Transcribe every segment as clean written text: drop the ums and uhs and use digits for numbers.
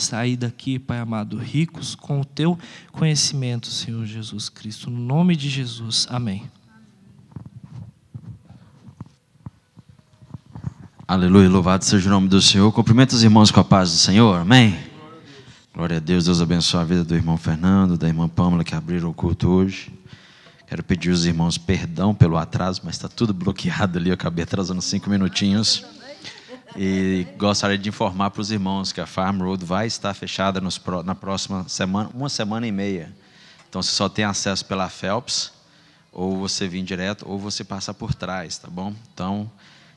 sair daqui, Pai amado, ricos com o Teu conhecimento, Senhor Jesus Cristo. No nome de Jesus, amém. Aleluia, louvado seja o nome do Senhor. Cumprimento os irmãos com a paz do Senhor, amém? Glória a Deus, Deus abençoe a vida do irmão Fernando, da irmã Pâmela, que abriram o culto hoje. Quero pedir aos irmãos perdão pelo atraso, mas está tudo bloqueado ali, eu acabei atrasando 5 minutinhos. E gostaria de informar para os irmãos que a Farm Road vai estar fechada na próxima semana, 1 semana e meia. Então você só tem acesso pela Phelps, ou você vir direto, ou você passar por trás, tá bom? Então,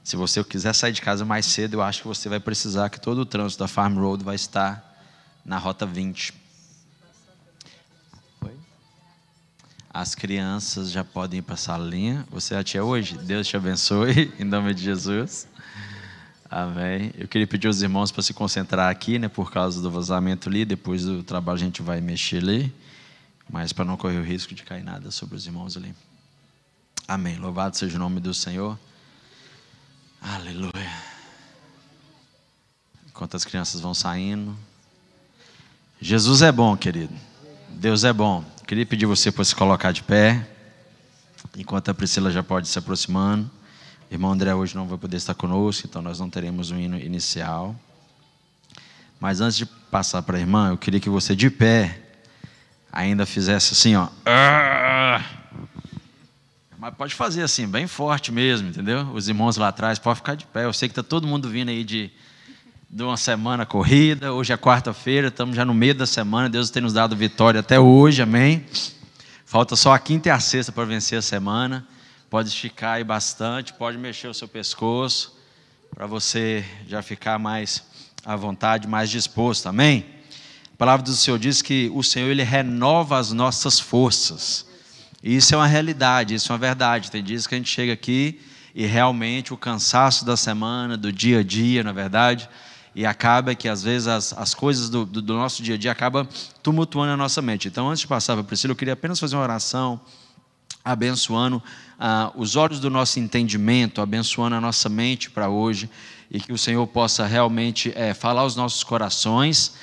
se você quiser sair de casa mais cedo, eu acho que você vai precisar, que todo o trânsito da Farm Road vai estar na Rota 20. Oi? As crianças já podem ir para a salinha. Você já tinha hoje? Deus te abençoe, em nome de Jesus. Amém. Eu queria pedir aos irmãos para se concentrar aqui, né, por causa do vazamento ali. Depois do trabalho a gente vai mexer ali, mas para não correr o risco de cair nada sobre os irmãos ali. Amém. Louvado seja o nome do Senhor. Aleluia. Enquanto as crianças vão saindo. Jesus é bom, querido. Deus é bom. Queria pedir você para se colocar de pé. Enquanto a Priscila já pode ir se aproximando. O irmão André hoje não vai poder estar conosco, então nós não teremos um hino inicial. Mas antes de passar para a irmã, eu queria que você de pé ainda fizesse assim, ó. Mas pode fazer assim, bem forte mesmo, entendeu? Os irmãos lá atrás, pode ficar de pé. Eu sei que está todo mundo vindo aí de uma semana corrida. Hoje é quarta-feira, estamos já no meio da semana. Deus tem nos dado vitória até hoje, amém? Falta só a quinta e a sexta para vencer a semana. Pode esticar aí bastante, pode mexer o seu pescoço, para você já ficar mais à vontade, mais disposto, amém? A palavra do Senhor diz que o Senhor, Ele renova as nossas forças. Isso é uma realidade, isso é uma verdade. Tem dias que a gente chega aqui e realmente o cansaço da semana, do dia a dia, na verdade, e acaba que às vezes as coisas do nosso dia a dia acabam tumultuando a nossa mente. Então, antes de passar para a Priscila, eu queria apenas fazer uma oração, abençoando os olhos do nosso entendimento, abençoando a nossa mente para hoje, e que o Senhor possa realmente falar aos nossos corações.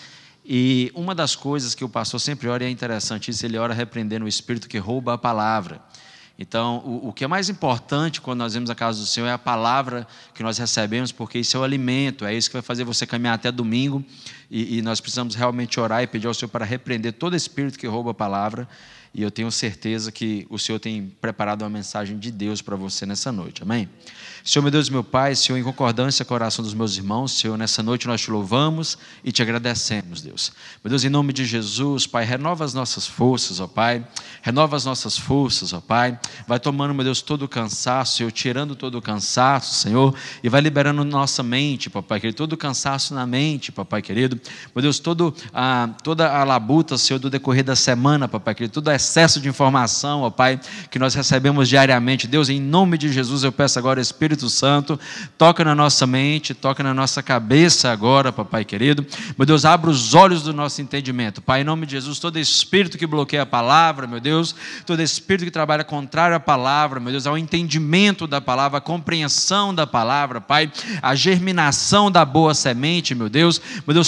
E uma das coisas que o pastor sempre ora, e é interessante isso, ele ora repreendendo o espírito que rouba a palavra. Então, o que é mais importante quando nós vemos a casa do Senhor é a palavra que nós recebemos, porque isso é o alimento, é isso que vai fazer você caminhar até domingo, e nós precisamos realmente orar e pedir ao Senhor para repreender todo espírito que rouba a palavra, e eu tenho certeza que o Senhor tem preparado uma mensagem de Deus para você nessa noite, amém? Senhor, meu Deus e meu Pai, Senhor, em concordância com a oração dos meus irmãos, Senhor, nessa noite nós te louvamos e te agradecemos, Deus. Meu Deus, em nome de Jesus, Pai, renova as nossas forças, ó Pai, renova as nossas forças, ó Pai, vai tomando, meu Deus, todo o cansaço, Senhor, tirando todo o cansaço, Senhor, e vai liberando nossa mente, papai querido, todo o cansaço na mente, papai querido, meu Deus, toda a labuta, Senhor, do decorrer da semana, papai querido, todo o excesso de informação, ó Pai, que nós recebemos diariamente, Deus, em nome de Jesus, eu peço agora, Espírito Santo, toca na nossa mente, toca na nossa cabeça agora, papai querido, meu Deus, abra os olhos do nosso entendimento, Pai, em nome de Jesus, todo espírito que bloqueia a palavra, meu Deus, todo espírito que trabalha contrário à palavra, meu Deus, ao entendimento da palavra, a compreensão da palavra, Pai, a germinação da boa semente, meu Deus,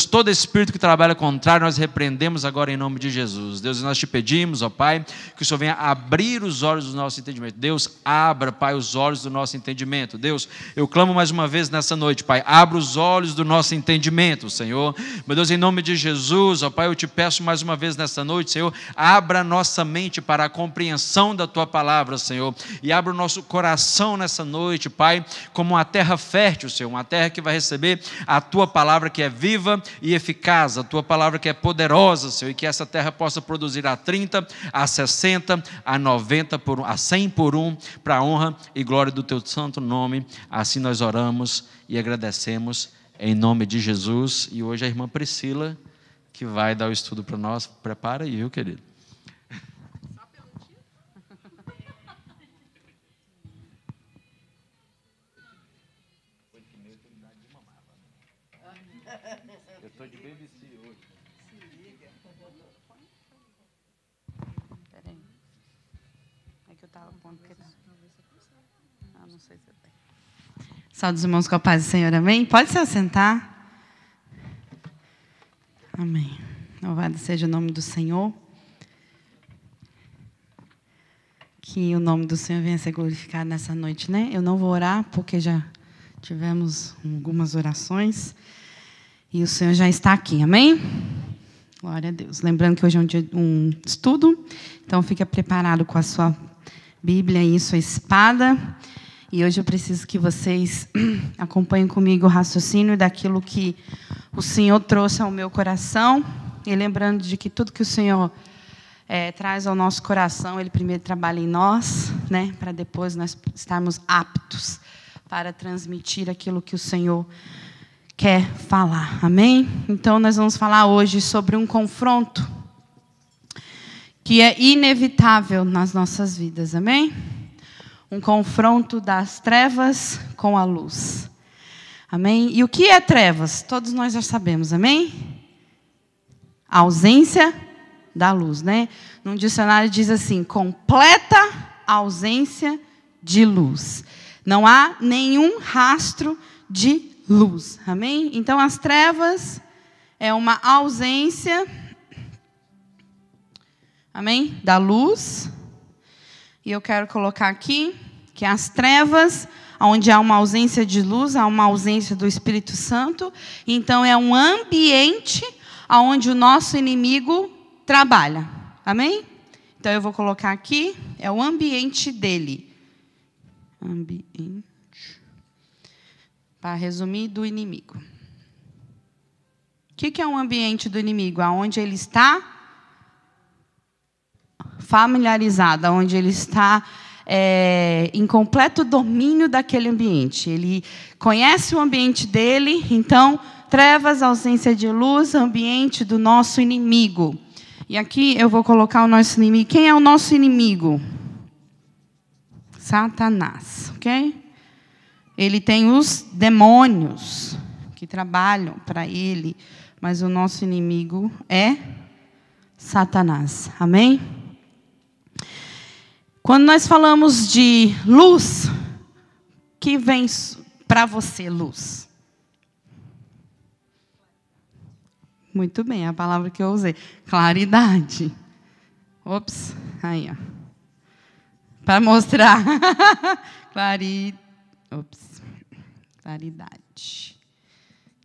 todo espírito que trabalha contrário, nós repreendemos agora em nome de Jesus, Deus, nós te pedimos, ó Pai, que o Senhor venha abrir os olhos do nosso entendimento, Deus, abra, Pai, os olhos do nosso entendimento, Deus, eu clamo mais uma vez nessa noite, Pai, abra os olhos do nosso entendimento, Senhor, meu Deus, em nome de Jesus, ó Pai, eu te peço mais uma vez nessa noite, Senhor, abra a nossa mente para a compreensão da Tua palavra, Senhor, e abra o nosso coração nessa noite, Pai, como uma terra fértil, Senhor, uma terra que vai receber a Tua palavra que é viva e eficaz, a Tua palavra que é poderosa, Senhor, e que essa terra possa produzir a 30, a 60, a 90, a 100 por um, para a honra e glória do Teu santo nome. Assim nós oramos e agradecemos em nome de Jesus. E hoje a irmã Priscila que vai dar o estudo para nós. Prepara aí, viu, querido? Eu estou de BBC hoje. Se liga. Peraí. É que eu estava pondo que não sei se eu tenho. Saúde dos irmãos com a paz do Senhor, amém? Pode se assentar. Amém. Louvado seja o nome do Senhor. Que o nome do Senhor venha a ser glorificado nessa noite, né? Eu não vou orar, porque já tivemos algumas orações. E o Senhor já está aqui, amém? Glória a Deus. Lembrando que hoje é um estudo, então fica preparado com a sua Bíblia e sua espada. E hoje eu preciso que vocês acompanhem comigo o raciocínio daquilo que o Senhor trouxe ao meu coração. E lembrando de que tudo que o Senhor traz ao nosso coração, Ele primeiro trabalha em nós, né, para depois nós estarmos aptos para transmitir aquilo que o Senhor quer falar. Amém? Então, nós vamos falar hoje sobre um confronto que é inevitável nas nossas vidas. Amém? Um confronto das trevas com a luz. Amém? E o que é trevas? Todos nós já sabemos. Amém? A ausência da luz, né? Num dicionário diz assim: completa ausência de luz. Não há nenhum rastro de luz. Amém? Então, as trevas é uma ausência, amém, da luz. E eu quero colocar aqui que as trevas, onde há uma ausência de luz, há uma ausência do Espírito Santo. Então, é um ambiente onde o nosso inimigo trabalha. Amém? Então, eu vou colocar aqui, é o ambiente dele. Ambiente. Para resumir, do inimigo. O que é um ambiente do inimigo? Onde ele está familiarizado, onde ele está em completo domínio daquele ambiente. Ele conhece o ambiente dele, então, trevas, ausência de luz, ambiente do nosso inimigo. E aqui eu vou colocar o nosso inimigo. Quem é o nosso inimigo? Satanás, ok? Ele tem os demônios que trabalham para ele, mas o nosso inimigo é Satanás. Amém? Quando nós falamos de luz, que vem para você luz? Muito bem, a palavra que eu usei. Claridade. Ops, aí, ó. Para mostrar. Claridade.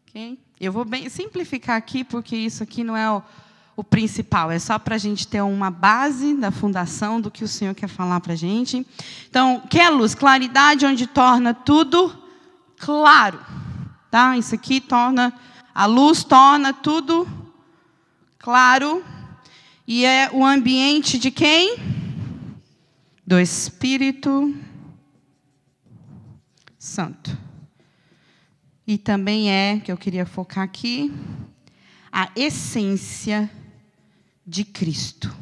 Okay? Eu vou simplificar aqui, porque isso aqui não é o principal. É só para a gente ter uma base da fundação do que o Senhor quer falar para a gente. Então, o que é luz? Claridade, onde torna tudo claro. Tá? Isso aqui torna... A luz torna tudo claro. E é o ambiente de quem? Do Espírito Santo. E também que eu queria focar aqui, a essência de Cristo.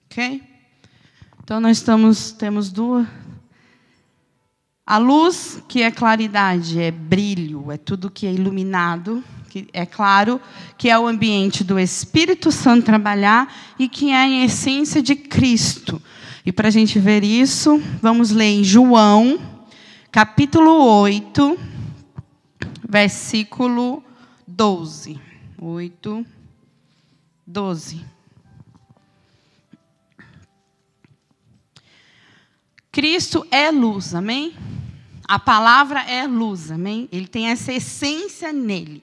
Ok? Então, nós temos duas. A luz, que é claridade, é brilho, é tudo que é iluminado, que é claro, que é o ambiente do Espírito Santo trabalhar e que é a essência de Cristo. E para a gente ver isso, vamos ler em João, capítulo 8, versículo 12. 8, 12. Cristo é luz, amém? A palavra é luz, amém? Ele tem essa essência nele.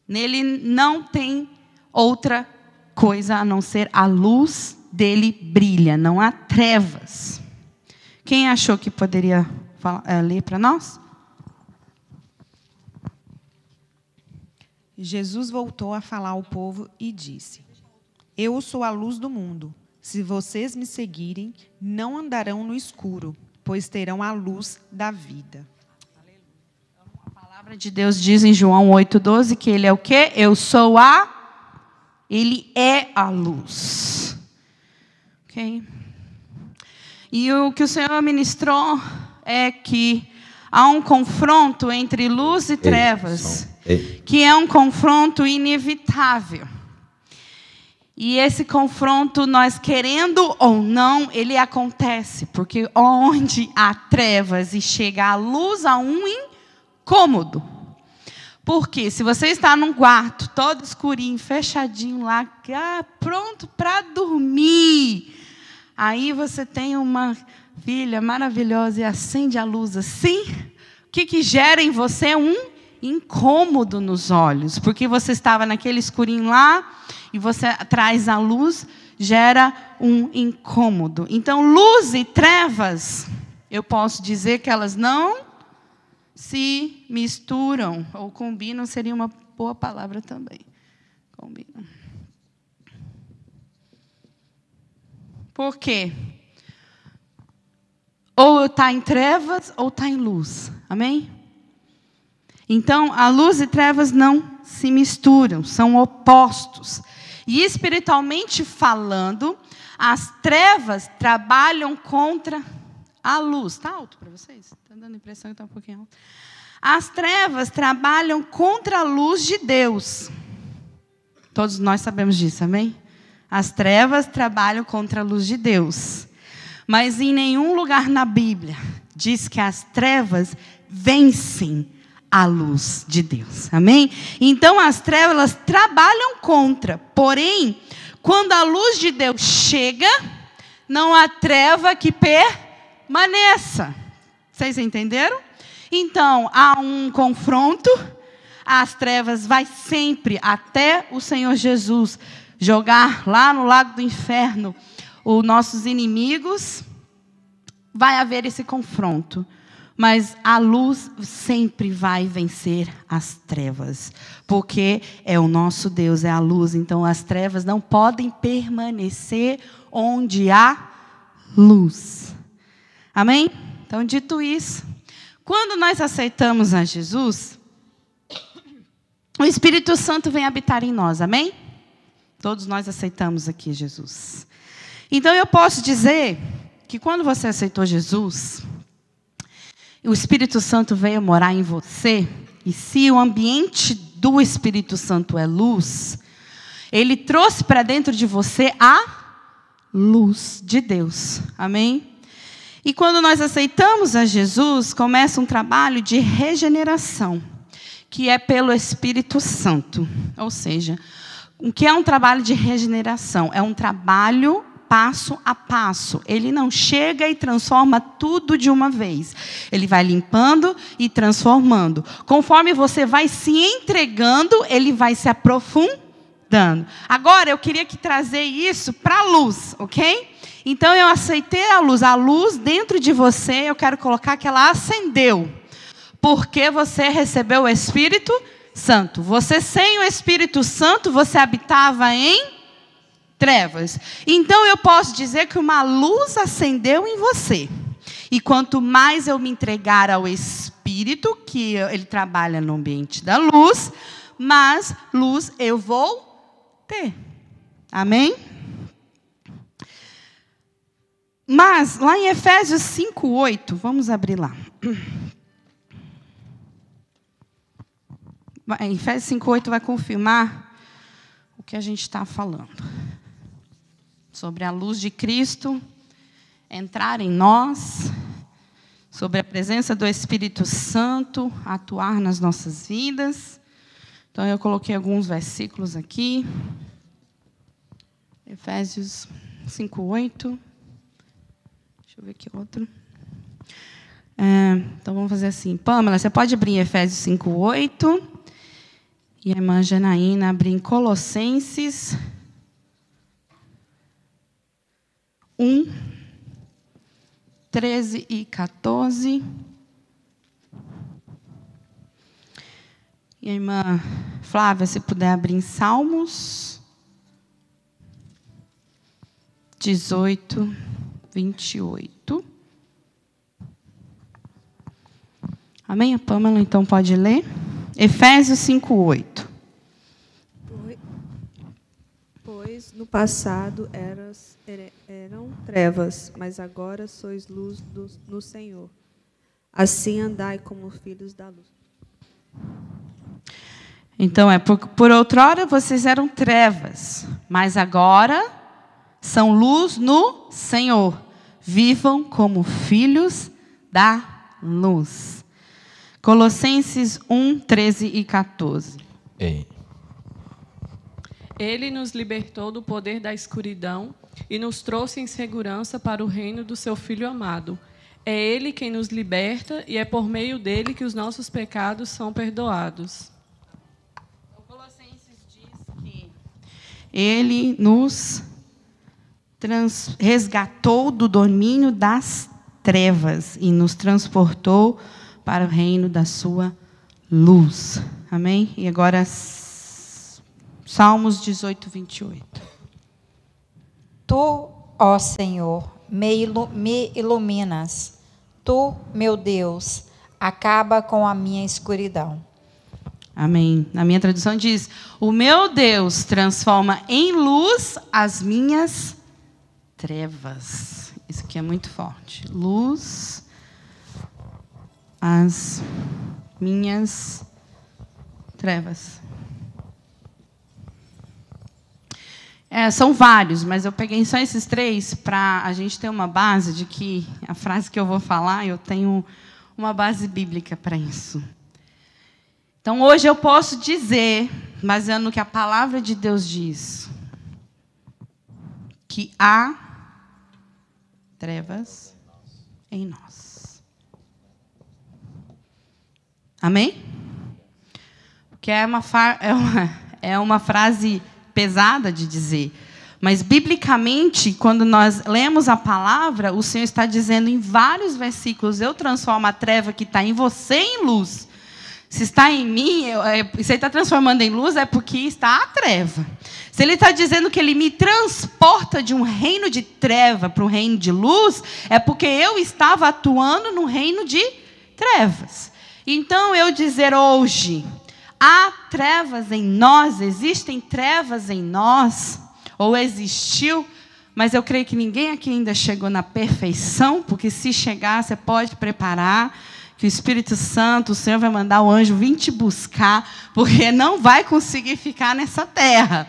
Nele não tem outra coisa a não ser a luz dele brilha, não há trevas. Quem achou que poderia ler para nós? Jesus voltou a falar ao povo e disse: Eu sou a luz do mundo. Se vocês me seguirem, não andarão no escuro, pois terão a luz da vida. A palavra de Deus diz em João 8,12 que ele é o quê? Ele é a luz. Ok? E o que o Senhor ministrou é que há um confronto entre luz e trevas, que é um confronto inevitável. E esse confronto, nós querendo ou não, ele acontece. Porque onde há trevas e chega a luz, há um incômodo. Porque se você está num quarto todo escurinho, fechadinho lá, pronto para dormir, aí você tem uma filha maravilhosa e acende a luz assim, o que gera em você? Um incômodo nos olhos, porque você estava naquele escurinho lá e você traz a luz, gera um incômodo. Então, luz e trevas, eu posso dizer que elas não se misturam, ou combinam, seria uma boa palavra também. Combinam. Por quê? Ou está em trevas, ou está em luz. Amém? Então, a luz e trevas não se misturam, são opostos. E espiritualmente falando, as trevas trabalham contra a luz. Está alto para vocês? Está dando a impressão que está um pouquinho alto. As trevas trabalham contra a luz de Deus. Todos nós sabemos disso, amém? As trevas trabalham contra a luz de Deus. Mas em nenhum lugar na Bíblia diz que as trevas vencem a luz de Deus. Amém? Então as trevas elas trabalham contra. Porém, quando a luz de Deus chega, não há treva que permaneça. Vocês entenderam? Então, há um confronto. As trevas vai sempre até o Senhor Jesus jogar lá no lago do inferno os nossos inimigos. Vai haver esse confronto. Mas a luz sempre vai vencer as trevas. Porque é o nosso Deus, é a luz. Então, as trevas não podem permanecer onde há luz. Amém? Então, dito isso, quando nós aceitamos a Jesus, o Espírito Santo vem habitar em nós. Amém? Todos nós aceitamos aqui Jesus. Então, eu posso dizer que quando você aceitou Jesus, o Espírito Santo veio morar em você, e se o ambiente do Espírito Santo é luz, ele trouxe para dentro de você a luz de Deus. Amém? E quando nós aceitamos a Jesus, começa um trabalho de regeneração, que é pelo Espírito Santo. Ou seja, o que é um trabalho de regeneração? É um trabalho passo a passo. Ele não chega e transforma tudo de uma vez. Ele vai limpando e transformando. Conforme você vai se entregando, ele vai se aprofundando. Agora, eu queria trazer isso para a luz, ok? Então, eu aceitei a luz. A luz dentro de você, eu quero colocar que ela acendeu. Porque você recebeu o Espírito Santo. Você sem o Espírito Santo, você habitava em trevas. Então, eu posso dizer que uma luz acendeu em você. E quanto mais eu me entregar ao Espírito, que ele trabalha no ambiente da luz, mais luz eu vou ter. Amém? Mas, lá em Efésios 5:8, vamos abrir lá. Em Efésios 5:8 vai confirmar o que a gente está falando. Sobre a luz de Cristo entrar em nós, sobre a presença do Espírito Santo atuar nas nossas vidas. Então, eu coloquei alguns versículos aqui. Efésios 5:8. Deixa eu ver aqui outro. Então, vamos fazer assim. Pâmela, você pode abrir em Efésios 5:8. E a irmã Janaína abrir em Colossenses 1, 13 e 14. E a irmã Flávia, se puder abrir em Salmos 18, 28. Amém? A Pâmela, então, pode ler. Efésios 5:8. Pois no passado eram trevas, mas agora sois luz no Senhor. Assim andai como filhos da luz. Então, por outrora vocês eram trevas, mas agora são luz no Senhor. Vivam como filhos da luz. Colossenses 1, 13 e 14. Ei. Ele nos libertou do poder da escuridão e nos trouxe em segurança para o reino do seu Filho amado. É Ele quem nos liberta e é por meio dele que os nossos pecados são perdoados. O Colossenses diz que Ele nos resgatou do domínio das trevas e nos transportou para o reino da sua luz. Amém? E agora, Salmos 18, 28. Tu, ó Senhor, me iluminas. Tu, meu Deus, acaba com a minha escuridão. Amém. Na minha tradução diz: o meu Deus transforma em luz as minhas trevas. Isso aqui é muito forte. Luz, as minhas trevas. São vários, mas eu peguei só esses 3 para a gente ter uma base de que a frase que eu vou falar, eu tenho uma base bíblica para isso. Então, hoje eu posso dizer, baseando no que a palavra de Deus diz, que há trevas em nós. Amém? Porque é uma frase pesada de dizer. Mas, biblicamente, quando nós lemos a palavra, o Senhor está dizendo em vários versículos: eu transformo a treva que está em você em luz. Se está em mim, se Ele está transformando em luz, é porque está a treva. Se Ele está dizendo que Ele me transporta de um reino de treva para um reino de luz, é porque eu estava atuando no reino de trevas. Então, eu dizer hoje: há trevas em nós, existem trevas em nós, ou existiu, mas eu creio que ninguém aqui ainda chegou na perfeição, porque se chegar, você pode preparar, que o Espírito Santo, o Senhor vai mandar o anjo vir te buscar, porque não vai conseguir ficar nessa terra.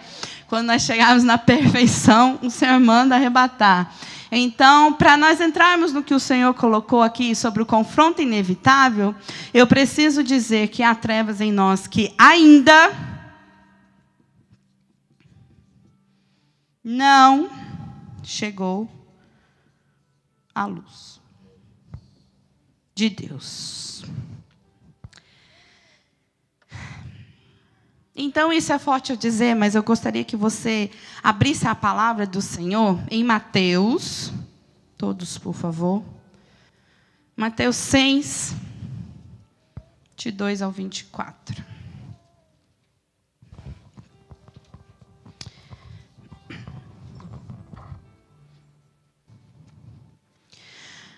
Quando nós chegarmos na perfeição, o Senhor manda arrebatar. Então, para nós entrarmos no que o Senhor colocou aqui sobre o confronto inevitável, eu preciso dizer que há trevas em nós que ainda não chegou à luz de Deus. Então, isso é forte eu dizer, mas eu gostaria que você abrisse a palavra do Senhor em Mateus, todos, por favor. Mateus 6, de 2 ao 24.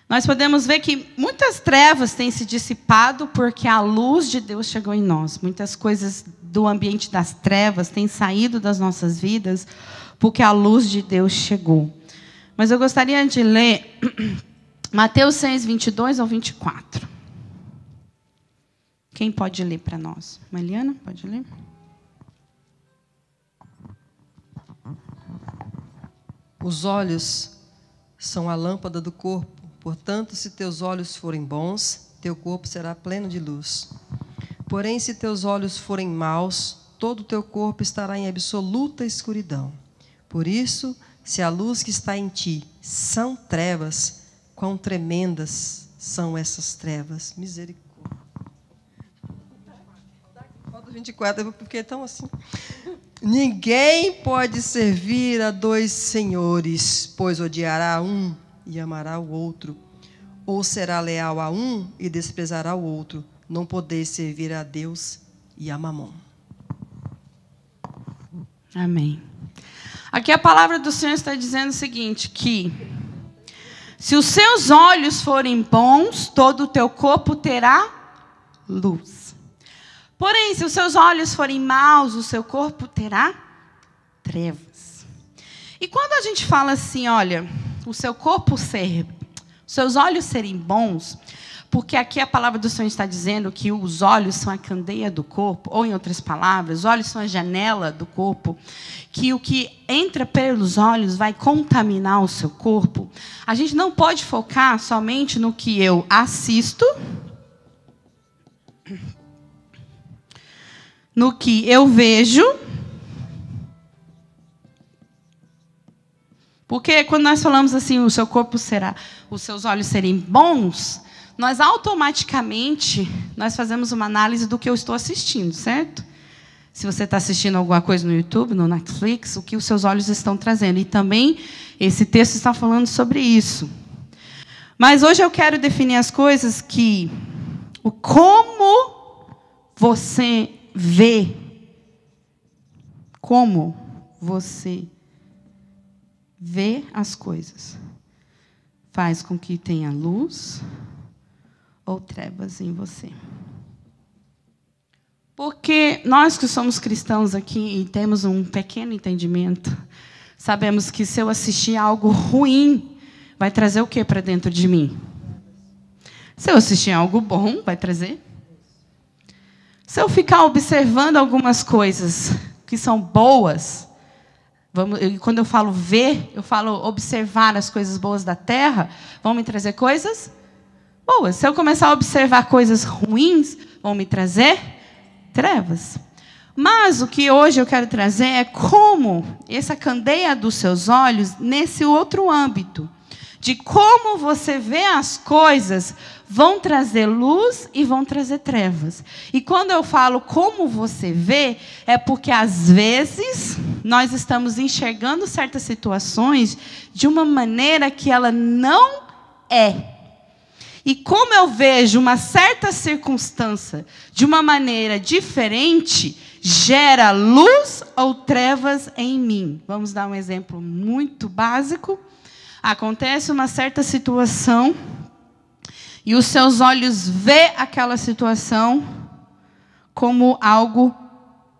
Nós podemos ver que muitas trevas têm se dissipado porque a luz de Deus chegou em nós. Muitas coisas do ambiente das trevas têm saído das nossas vidas porque a luz de Deus chegou. Mas eu gostaria de ler Mateus 6, 22 ao 24. Quem pode ler para nós? Mariana, pode ler? Os olhos são a lâmpada do corpo. Portanto, se teus olhos forem bons, teu corpo será pleno de luz. Porém, se teus olhos forem maus, todo o teu corpo estará em absoluta escuridão. Por isso, se a luz que está em ti são trevas, quão tremendas são essas trevas. Misericórdia. Falta 24, porque é tão assim. Ninguém pode servir a 2 senhores, pois odiará um e amará o outro, ou será leal a um e desprezará o outro. Não podeis servir a Deus e a Mamon. Amém. Aqui a palavra do Senhor está dizendo o seguinte, que se os seus olhos forem bons, todo o teu corpo terá luz. Porém, se os seus olhos forem maus, o seu corpo terá trevas. E quando a gente fala assim, olha, o seu corpo os seus olhos serem bons, porque aqui a palavra do Senhor está dizendo que os olhos são a candeia do corpo, ou em outras palavras, os olhos são a janela do corpo, que o que entra pelos olhos vai contaminar o seu corpo. A gente não pode focar somente no que eu assisto no que eu vejo. Porque quando nós falamos assim, o seu corpo será, os seus olhos serem bons, nós automaticamente nós fazemos uma análise do que eu estou assistindo, certo? Se você está assistindo alguma coisa no YouTube, no Netflix, o que os seus olhos estão trazendo. E também esse texto está falando sobre isso. Mas hoje eu quero definir as coisas que o como você vê, como você vê as coisas, faz com que tenha luz ou trevas em você. Porque nós que somos cristãos aqui e temos um pequeno entendimento, sabemos que se eu assistir algo ruim, vai trazer o que para dentro de mim? Se eu assistir algo bom, vai trazer? Se eu ficar observando algumas coisas que são boas, quando eu falo ver, eu falo observar as coisas boas da terra, vão me trazer coisas boas. Se eu começar a observar coisas ruins, vão me trazer trevas. Mas o que hoje eu quero trazer é como essa candeia dos seus olhos, nesse outro âmbito, de como você vê as coisas, vão trazer luz e vão trazer trevas. E quando eu falo como você vê, é porque, às vezes, nós estamos enxergando certas situações de uma maneira que ela não é. E como eu vejo uma certa circunstância de uma maneira diferente, gera luz ou trevas em mim. Vamos dar um exemplo muito básico. Acontece uma certa situação e os seus olhos vê aquela situação como algo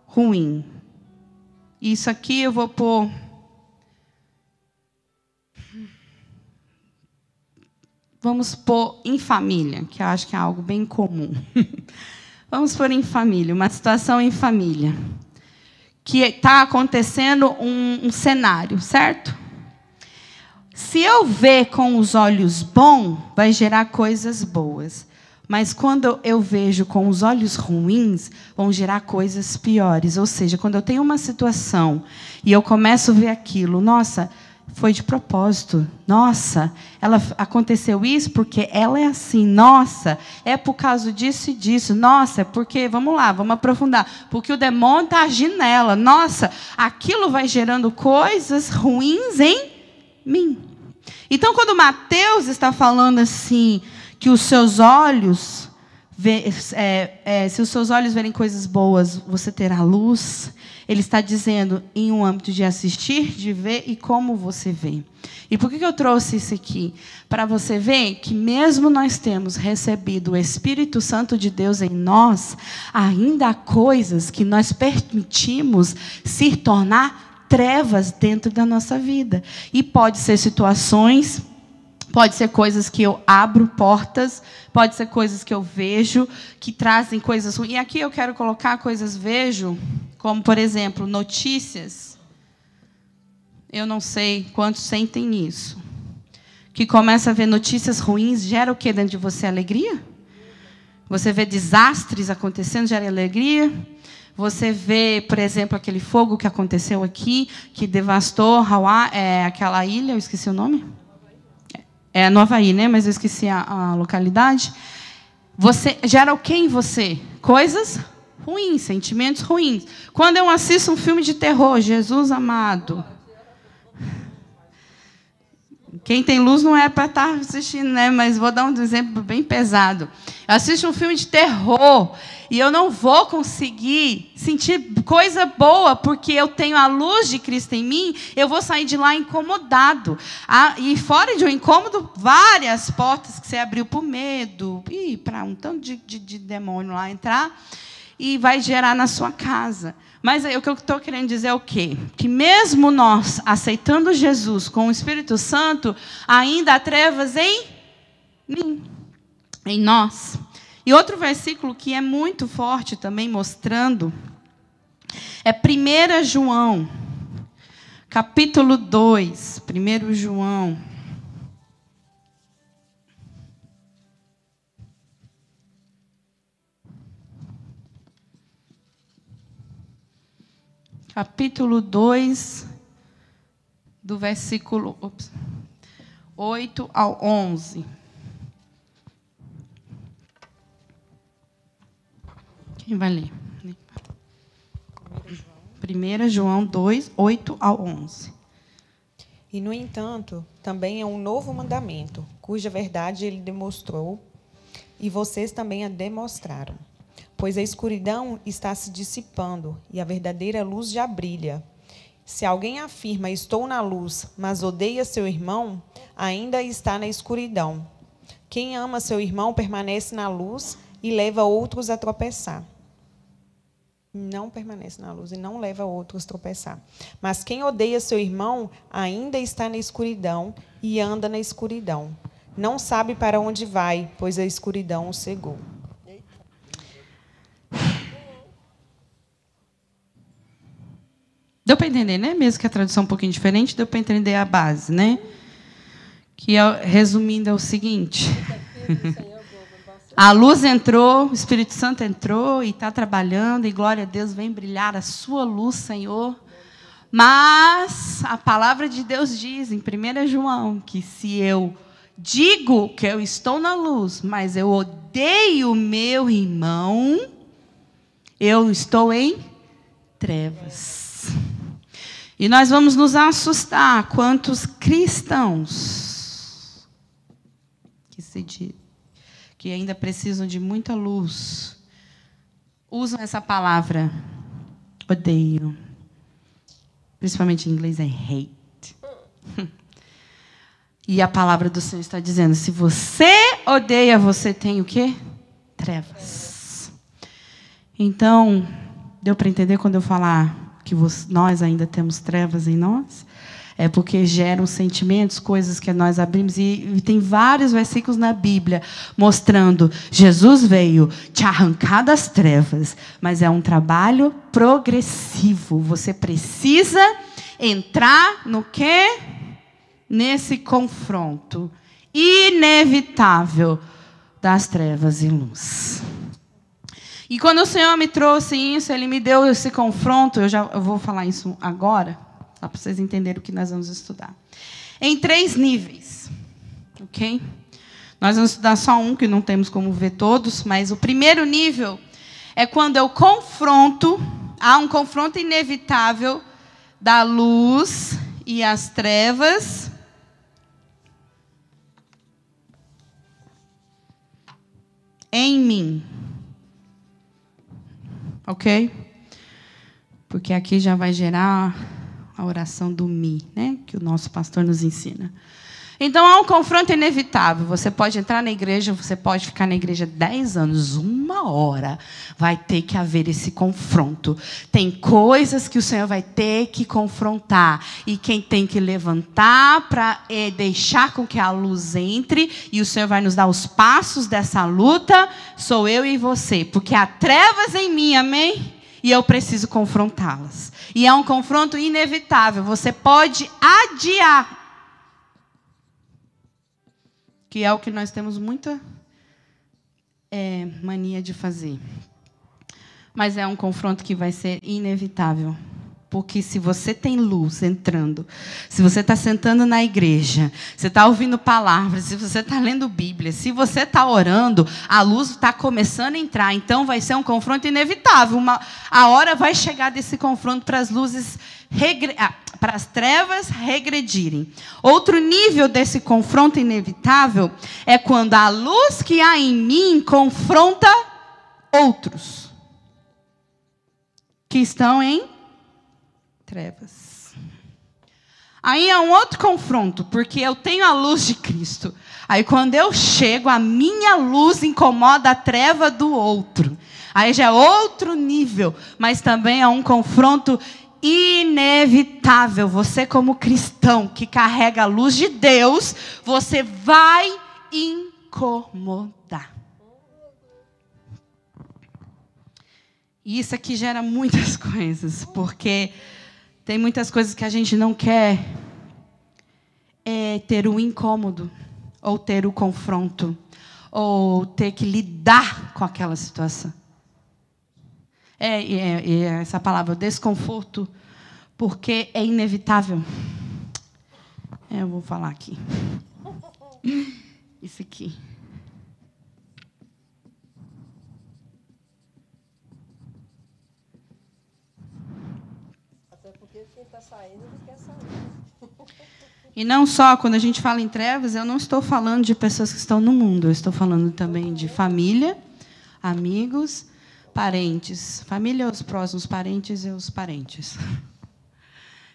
ruim. Isso aqui eu vou pôr. Vamos pôr em família, que eu acho que é algo bem comum. Vamos pôr em família, uma situação em família. Que está acontecendo um cenário, certo? Se eu ver com os olhos bons, vai gerar coisas boas. Mas quando eu vejo com os olhos ruins, vão gerar coisas piores. Ou seja, quando eu tenho uma situação e eu começo a ver aquilo, nossa, foi de propósito. Nossa, aconteceu isso porque ela é assim. Nossa, é por causa disso e disso. Nossa, é porque, vamos lá, vamos aprofundar. Porque o demônio está agindo nela. Nossa, aquilo vai gerando coisas ruins em mim. Então, quando Mateus está falando assim, que os seus olhos, se os seus olhos verem coisas boas, você terá luz. Ele está dizendo em um âmbito de assistir, de ver e como você vê. E por que eu trouxe isso aqui? Para você ver que mesmo nós temos recebido o Espírito Santo de Deus em nós, ainda há coisas que nós permitimos se tornar trevas dentro da nossa vida. E pode ser situações, pode ser coisas que eu abro portas, pode ser coisas que eu vejo, que trazem coisas ruins. E aqui eu quero colocar coisas vejo, como, por exemplo, notícias. Eu não sei quantos sentem isso. Que começa a ver notícias ruins, gera o que dentro de você? Alegria? Você vê desastres acontecendo, gera alegria? Você vê, por exemplo, aquele fogo que aconteceu aqui, que devastou Hawaii, aquela ilha, eu esqueci o nome? É no Havaí, né? Mas eu esqueci a localidade. Você gera o que em você? Coisas ruins, sentimentos ruins. Quando eu assisto um filme de terror, Jesus amado. Quem tem luz não é para estar assistindo, né? Mas vou dar um exemplo bem pesado. Eu assisto um filme de terror e eu não vou conseguir sentir coisa boa, porque eu tenho a luz de Cristo em mim, eu vou sair de lá incomodado. E fora de um incômodo, várias portas que você abriu por medo, e para um tanto de demônio lá entrar, e vai gerar na sua casa. Mas o que eu estou querendo dizer é o quê? Que mesmo nós aceitando Jesus com o Espírito Santo, ainda há trevas em mim, em nós. E outro versículo que é muito forte também, mostrando, é 1 João, capítulo 2. 1 João. capítulo 2, do versículo 8 ao 11. Quem vai ler? 1 João 2, 8 ao 11. E, no entanto, também é um novo mandamento, cuja verdade ele demonstrou, e vocês também a demonstraram. Pois a escuridão está se dissipando, e a verdadeira luz já brilha. Se alguém afirma, estou na luz, mas odeia seu irmão, ainda está na escuridão. Quem ama seu irmão permanece na luz e leva outros a tropeçar. Não permanece na luz e não leva outros a tropeçar. Mas quem odeia seu irmão ainda está na escuridão e anda na escuridão. Não sabe para onde vai, pois a escuridão o cegou. Deu para entender, né? Mesmo que a tradução é um pouquinho diferente, deu para entender a base, né? Que, resumindo, é o seguinte. A luz entrou, o Espírito Santo entrou e está trabalhando, e glória a Deus, vem brilhar a sua luz, Senhor. Mas a palavra de Deus diz, em 1 João, que se eu digo que eu estou na luz, mas eu odeio o meu irmão, eu estou em trevas. E nós vamos nos assustar quantos cristãos que ainda precisam de muita luz usam essa palavra odeio. Principalmente em inglês é hate. E a palavra do Senhor está dizendo, se você odeia, você tem o quê? Trevas. Então, deu para entender quando eu falar que nós ainda temos trevas em nós? É porque geram sentimentos, coisas que nós abrimos. E tem vários versículos na Bíblia mostrando Jesus veio te arrancar das trevas, mas é um trabalho progressivo. Você precisa entrar no quê? Nesse confronto inevitável das trevas e luz. E quando o Senhor me trouxe isso, Ele me deu esse confronto, eu vou falar isso agora, só para vocês entenderem o que nós vamos estudar. Em 3 níveis, ok? Nós vamos estudar só um, que não temos como ver todos, mas o primeiro nível é quando eu confronto, há um confronto inevitável da luz e as trevas, em mim. Ok? Porque aqui já vai gerar a oração do me, né? Que o nosso pastor nos ensina. Então, há um confronto inevitável. Você pode entrar na igreja, você pode ficar na igreja 10 anos, 1 hora. Vai ter que haver esse confronto. Tem coisas que o Senhor vai ter que confrontar. E quem tem que levantar para deixar com que a luz entre, e o Senhor vai nos dar os passos dessa luta, sou eu e você. Porque há trevas em mim, amém? E eu preciso confrontá-las. E é um confronto inevitável. Você pode adiar. Que é o que nós temos muita mania de fazer. Mas é um confronto que vai ser inevitável. Porque se você tem luz entrando, se você está sentando na igreja, você está ouvindo palavras, se você está lendo Bíblia, se você está orando, a luz está começando a entrar. Então, vai ser um confronto inevitável. A hora vai chegar desse confronto para as luzes para as trevas regredirem. Outro nível desse confronto inevitável é quando a luz que há em mim confronta outros que estão em trevas. Aí é um outro confronto, porque eu tenho a luz de Cristo. Aí quando eu chego, a minha luz incomoda a treva do outro. Aí já é outro nível, mas também é um confronto inevitável. Você, como cristão que carrega a luz de Deus, você vai incomodar. E isso aqui gera muitas coisas, porque tem muitas coisas que a gente não quer ter o incômodo, ou ter o confronto, ou ter que lidar com aquela situação. essa palavra, desconforto, porque é inevitável. Eu vou falar aqui. Isso aqui. Até porque quem está saindo não quer sair. E não só, quando a gente fala em trevas, eu não estou falando de pessoas que estão no mundo, eu estou falando também de família, amigos, parentes. Família, os próximos parentes e os parentes.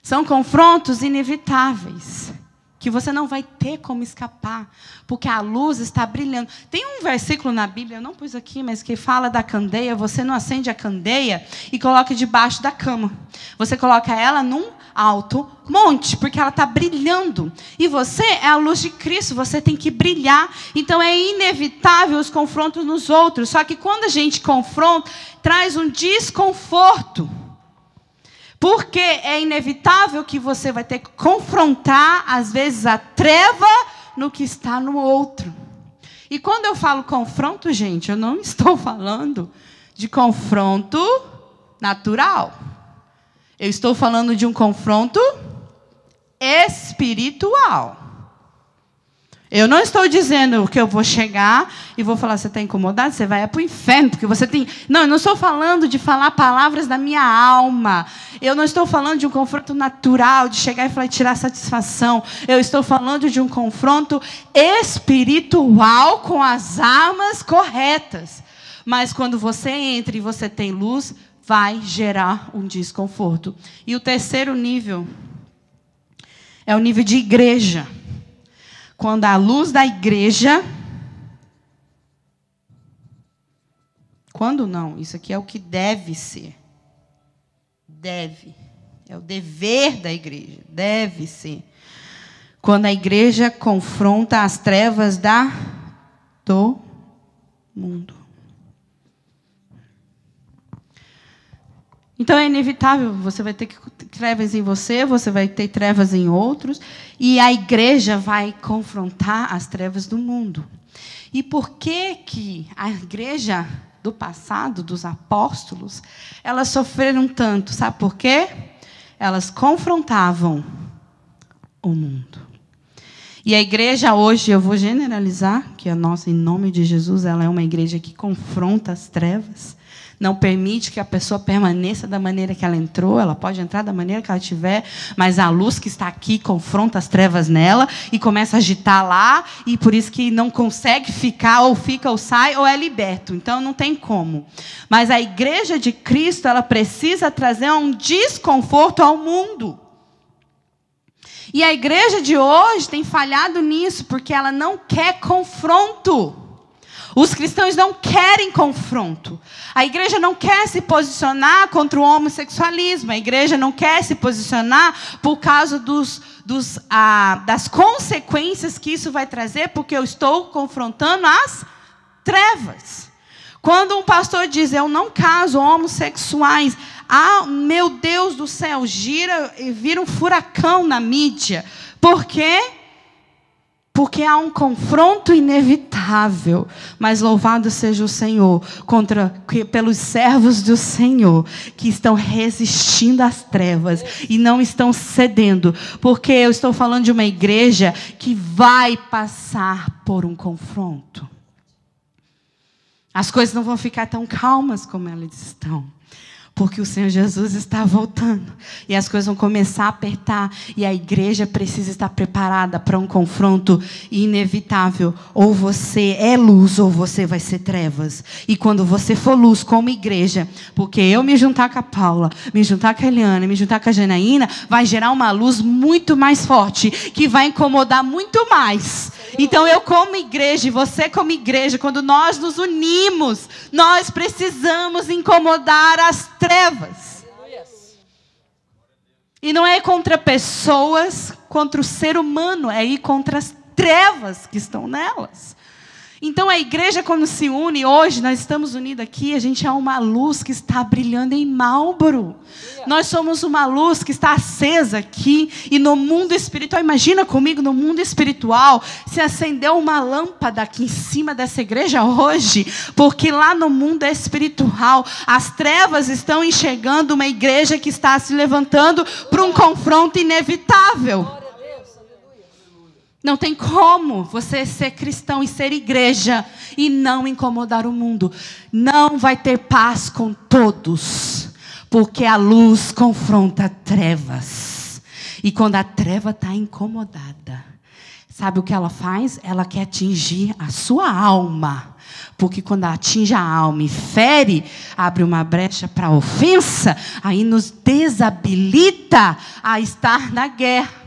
São confrontos inevitáveis, que você não vai ter como escapar, porque a luz está brilhando. Tem um versículo na Bíblia, eu não pus aqui, mas que fala da candeia. Você não acende a candeia e coloca debaixo da cama. Você coloca ela num alto monte, porque ela está brilhando. E você é a luz de Cristo, você tem que brilhar. Então é inevitável os confrontos nos outros. Só que quando a gente confronta, traz um desconforto. Porque é inevitável que você vai ter que confrontar, às vezes, a treva no que está no outro. E quando eu falo confronto, gente, eu não estou falando de confronto natural. Eu estou falando de um confronto espiritual. Eu não estou dizendo que eu vou chegar e vou falar, você está incomodado? Você vai para o inferno, porque você tem... Não, eu não estou falando de falar palavras da minha alma. Eu não estou falando de um confronto natural, de chegar e falar e tirar satisfação. Eu estou falando de um confronto espiritual com as armas corretas. Mas quando você entra e você tem luz, vai gerar um desconforto. E o terceiro nível é o nível de igreja. Quando a luz da igreja... Quando não, isso aqui é o que deve ser. Deve. É o dever da igreja. Deve ser. Quando a igreja confronta as trevas do mundo. Então é inevitável, você vai ter trevas em você vai ter trevas em outros, e a igreja vai confrontar as trevas do mundo. E por que a igreja do passado, dos apóstolos, elas sofreram tanto? Sabe por quê? Elas confrontavam o mundo. E a igreja hoje, eu vou generalizar, que a nossa, em nome de Jesus, ela é uma igreja que confronta as trevas. Não permite que a pessoa permaneça da maneira que ela entrou. Ela pode entrar da maneira que ela tiver, mas a luz que está aqui confronta as trevas nela e começa a agitar lá, e por isso que não consegue ficar, ou fica, ou sai, ou é liberto. Então, não tem como. Mas a igreja de Cristo, ela precisa trazer um desconforto ao mundo. E a igreja de hoje tem falhado nisso, porque ela não quer confronto. Os cristãos não querem confronto. A igreja não quer se posicionar contra o homossexualismo. A igreja não quer se posicionar por causa das consequências que isso vai trazer, porque eu estou confrontando as trevas. Quando um pastor diz, eu não caso homossexuais, meu Deus do céu, vira um furacão na mídia. Por quê? Porque há um confronto inevitável. Mas louvado seja o Senhor pelos servos do Senhor que estão resistindo às trevas e não estão cedendo. Porque eu estou falando de uma igreja que vai passar por um confronto. As coisas não vão ficar tão calmas como elas estão. Porque o Senhor Jesus está voltando. E as coisas vão começar a apertar. E a igreja precisa estar preparada para um confronto inevitável. Ou você é luz, ou você vai ser trevas. E quando você for luz como igreja, porque eu me juntar com a Paula, me juntar com a Eliana, me juntar com a Janaína, vai gerar uma luz muito mais forte, que vai incomodar muito mais. Então eu como igreja e você como igreja, quando nós nos unimos, nós precisamos incomodar as trevas. E não é contra pessoas, contra o ser humano, é ir contra as trevas que estão nelas. Então a igreja, quando se une hoje, nós estamos unidos aqui, a gente é uma luz que está brilhando em Marlboro. Nós somos uma luz que está acesa aqui, e no mundo espiritual, imagina comigo, no mundo espiritual, se acendeu uma lâmpada aqui em cima dessa igreja hoje, porque lá no mundo espiritual, as trevas estão enxergando uma igreja que está se levantando para um confronto inevitável. Não tem como você ser cristão e ser igreja e não incomodar o mundo. Não vai ter paz com todos, porque a luz confronta trevas. E quando a treva está incomodada, sabe o que ela faz? Ela quer atingir a sua alma. Porque quando atinge a alma e fere, abre uma brecha para a ofensa, aí nos desabilita a estar na guerra.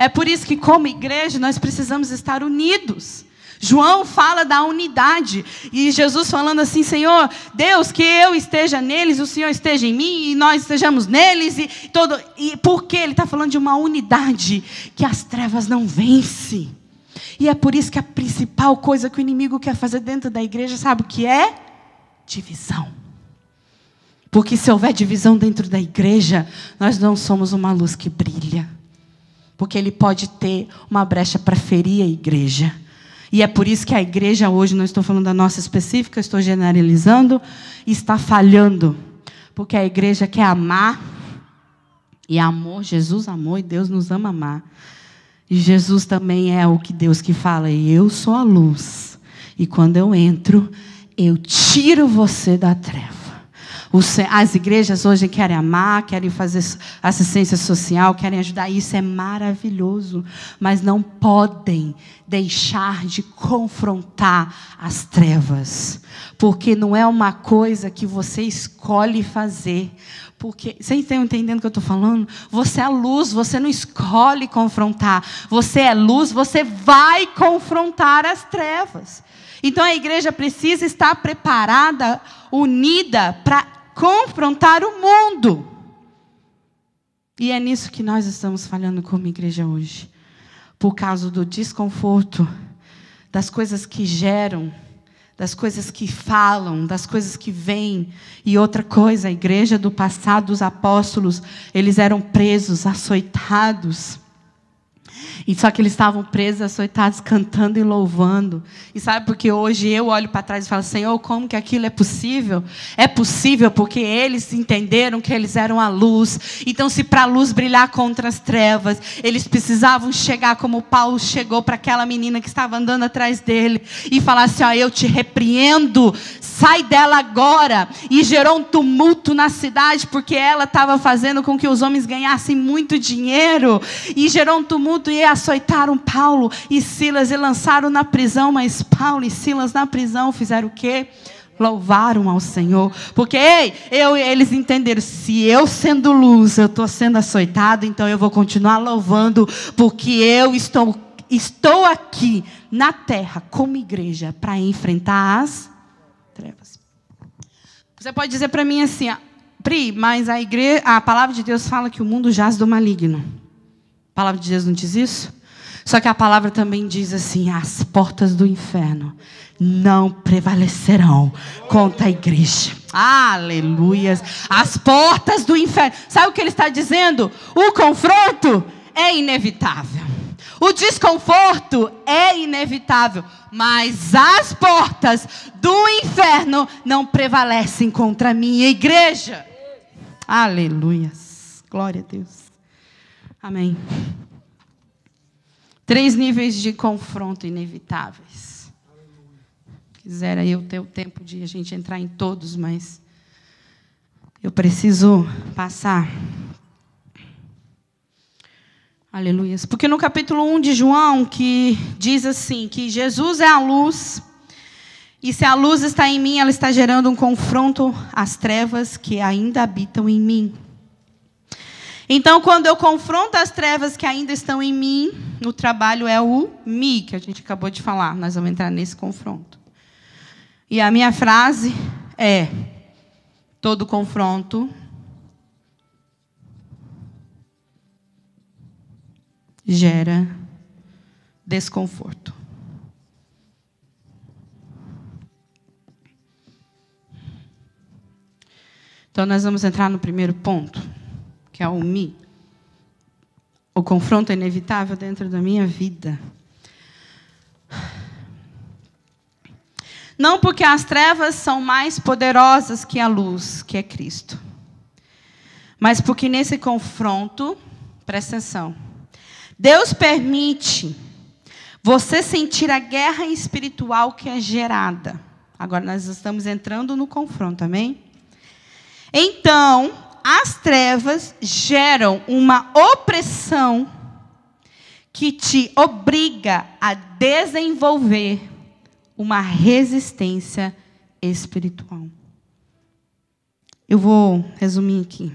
É por isso que, como igreja, nós precisamos estar unidos. João fala da unidade. E Jesus falando assim, Senhor, Deus, que eu esteja neles, o Senhor esteja em mim, e nós estejamos neles. E por quê? Ele está falando de uma unidade que as trevas não vencem. E é por isso que a principal coisa que o inimigo quer fazer dentro da igreja, sabe o que é? Divisão. Porque se houver divisão dentro da igreja, nós não somos uma luz que brilha. Porque ele pode ter uma brecha para ferir a igreja. E é por isso que a igreja hoje, não estou falando da nossa específica, estou generalizando, está falhando. Porque a igreja quer amar, e amor, Jesus amou e Deus nos ama amar. E Jesus também é o que Deus que fala, eu sou a luz. E quando eu entro, eu tiro você da treva. As igrejas hoje querem amar, querem fazer assistência social, querem ajudar. Isso é maravilhoso. Mas não podem deixar de confrontar as trevas. Porque não é uma coisa que você escolhe fazer. Porque, vocês estão entendendo o que eu estou falando? Você é a luz, você não escolhe confrontar. Você é luz, você vai confrontar as trevas. Então a igreja precisa estar preparada, unida, para confrontar o mundo. E é nisso que nós estamos falhando como igreja hoje. Por causa do desconforto, das coisas que geram, das coisas que falam, das coisas que vêm. E outra coisa, a igreja do passado, dos apóstolos, eles eram presos, açoitados. E só que eles estavam presos, açoitados, cantando e louvando. E sabe porque hoje eu olho para trás e falo, Senhor, como que aquilo é possível? É possível porque eles entenderam que eles eram a luz. Então, se para a luz brilhar contra as trevas, eles precisavam chegar como Paulo chegou para aquela menina que estava andando atrás dele e falar assim, ó, eu te repreendo, sai dela agora. E gerou um tumulto na cidade porque ela estava fazendo com que os homens ganhassem muito dinheiro. E gerou um tumulto e açoitaram Paulo e Silas e lançaram na prisão. Mas Paulo e Silas na prisão fizeram o quê? Louvaram ao Senhor. Porque eles entenderam, se eu sendo luz, eu estou sendo açoitado, então eu vou continuar louvando, porque eu estou aqui na terra como igreja para enfrentar as trevas. Você pode dizer para mim assim, Pri, mas a palavra de Deus fala que o mundo jaz do maligno. A palavra de Deus não diz isso? Só que a palavra também diz assim, as portas do inferno não prevalecerão contra a igreja. Aleluias. As portas do inferno. Sabe o que ele está dizendo? O confronto é inevitável. O desconforto é inevitável. Mas as portas do inferno não prevalecem contra a minha igreja. Aleluias. Glória a Deus. Amém. 3 níveis de confronto inevitáveis. Quisera eu ter o tempo de a gente entrar em todos, mas eu preciso passar. Aleluias. Porque no capítulo 1 de João, que diz assim, que Jesus é a luz, e se a luz está em mim, ela está gerando um confronto às trevas que ainda habitam em mim. Então, quando eu confronto as trevas que ainda estão em mim, o trabalho é o me, que a gente acabou de falar. Nós vamos entrar nesse confronto. E a minha frase é, todo confronto gera desconforto. Então, nós vamos entrar no primeiro ponto, que é o me. O confronto é inevitável dentro da minha vida. Não porque as trevas são mais poderosas que a luz, que é Cristo. Mas porque nesse confronto, presta atenção, Deus permite você sentir a guerra espiritual que é gerada. Agora nós estamos entrando no confronto, amém? Então, as trevas geram uma opressão que te obriga a desenvolver uma resistência espiritual. Eu vou resumir aqui.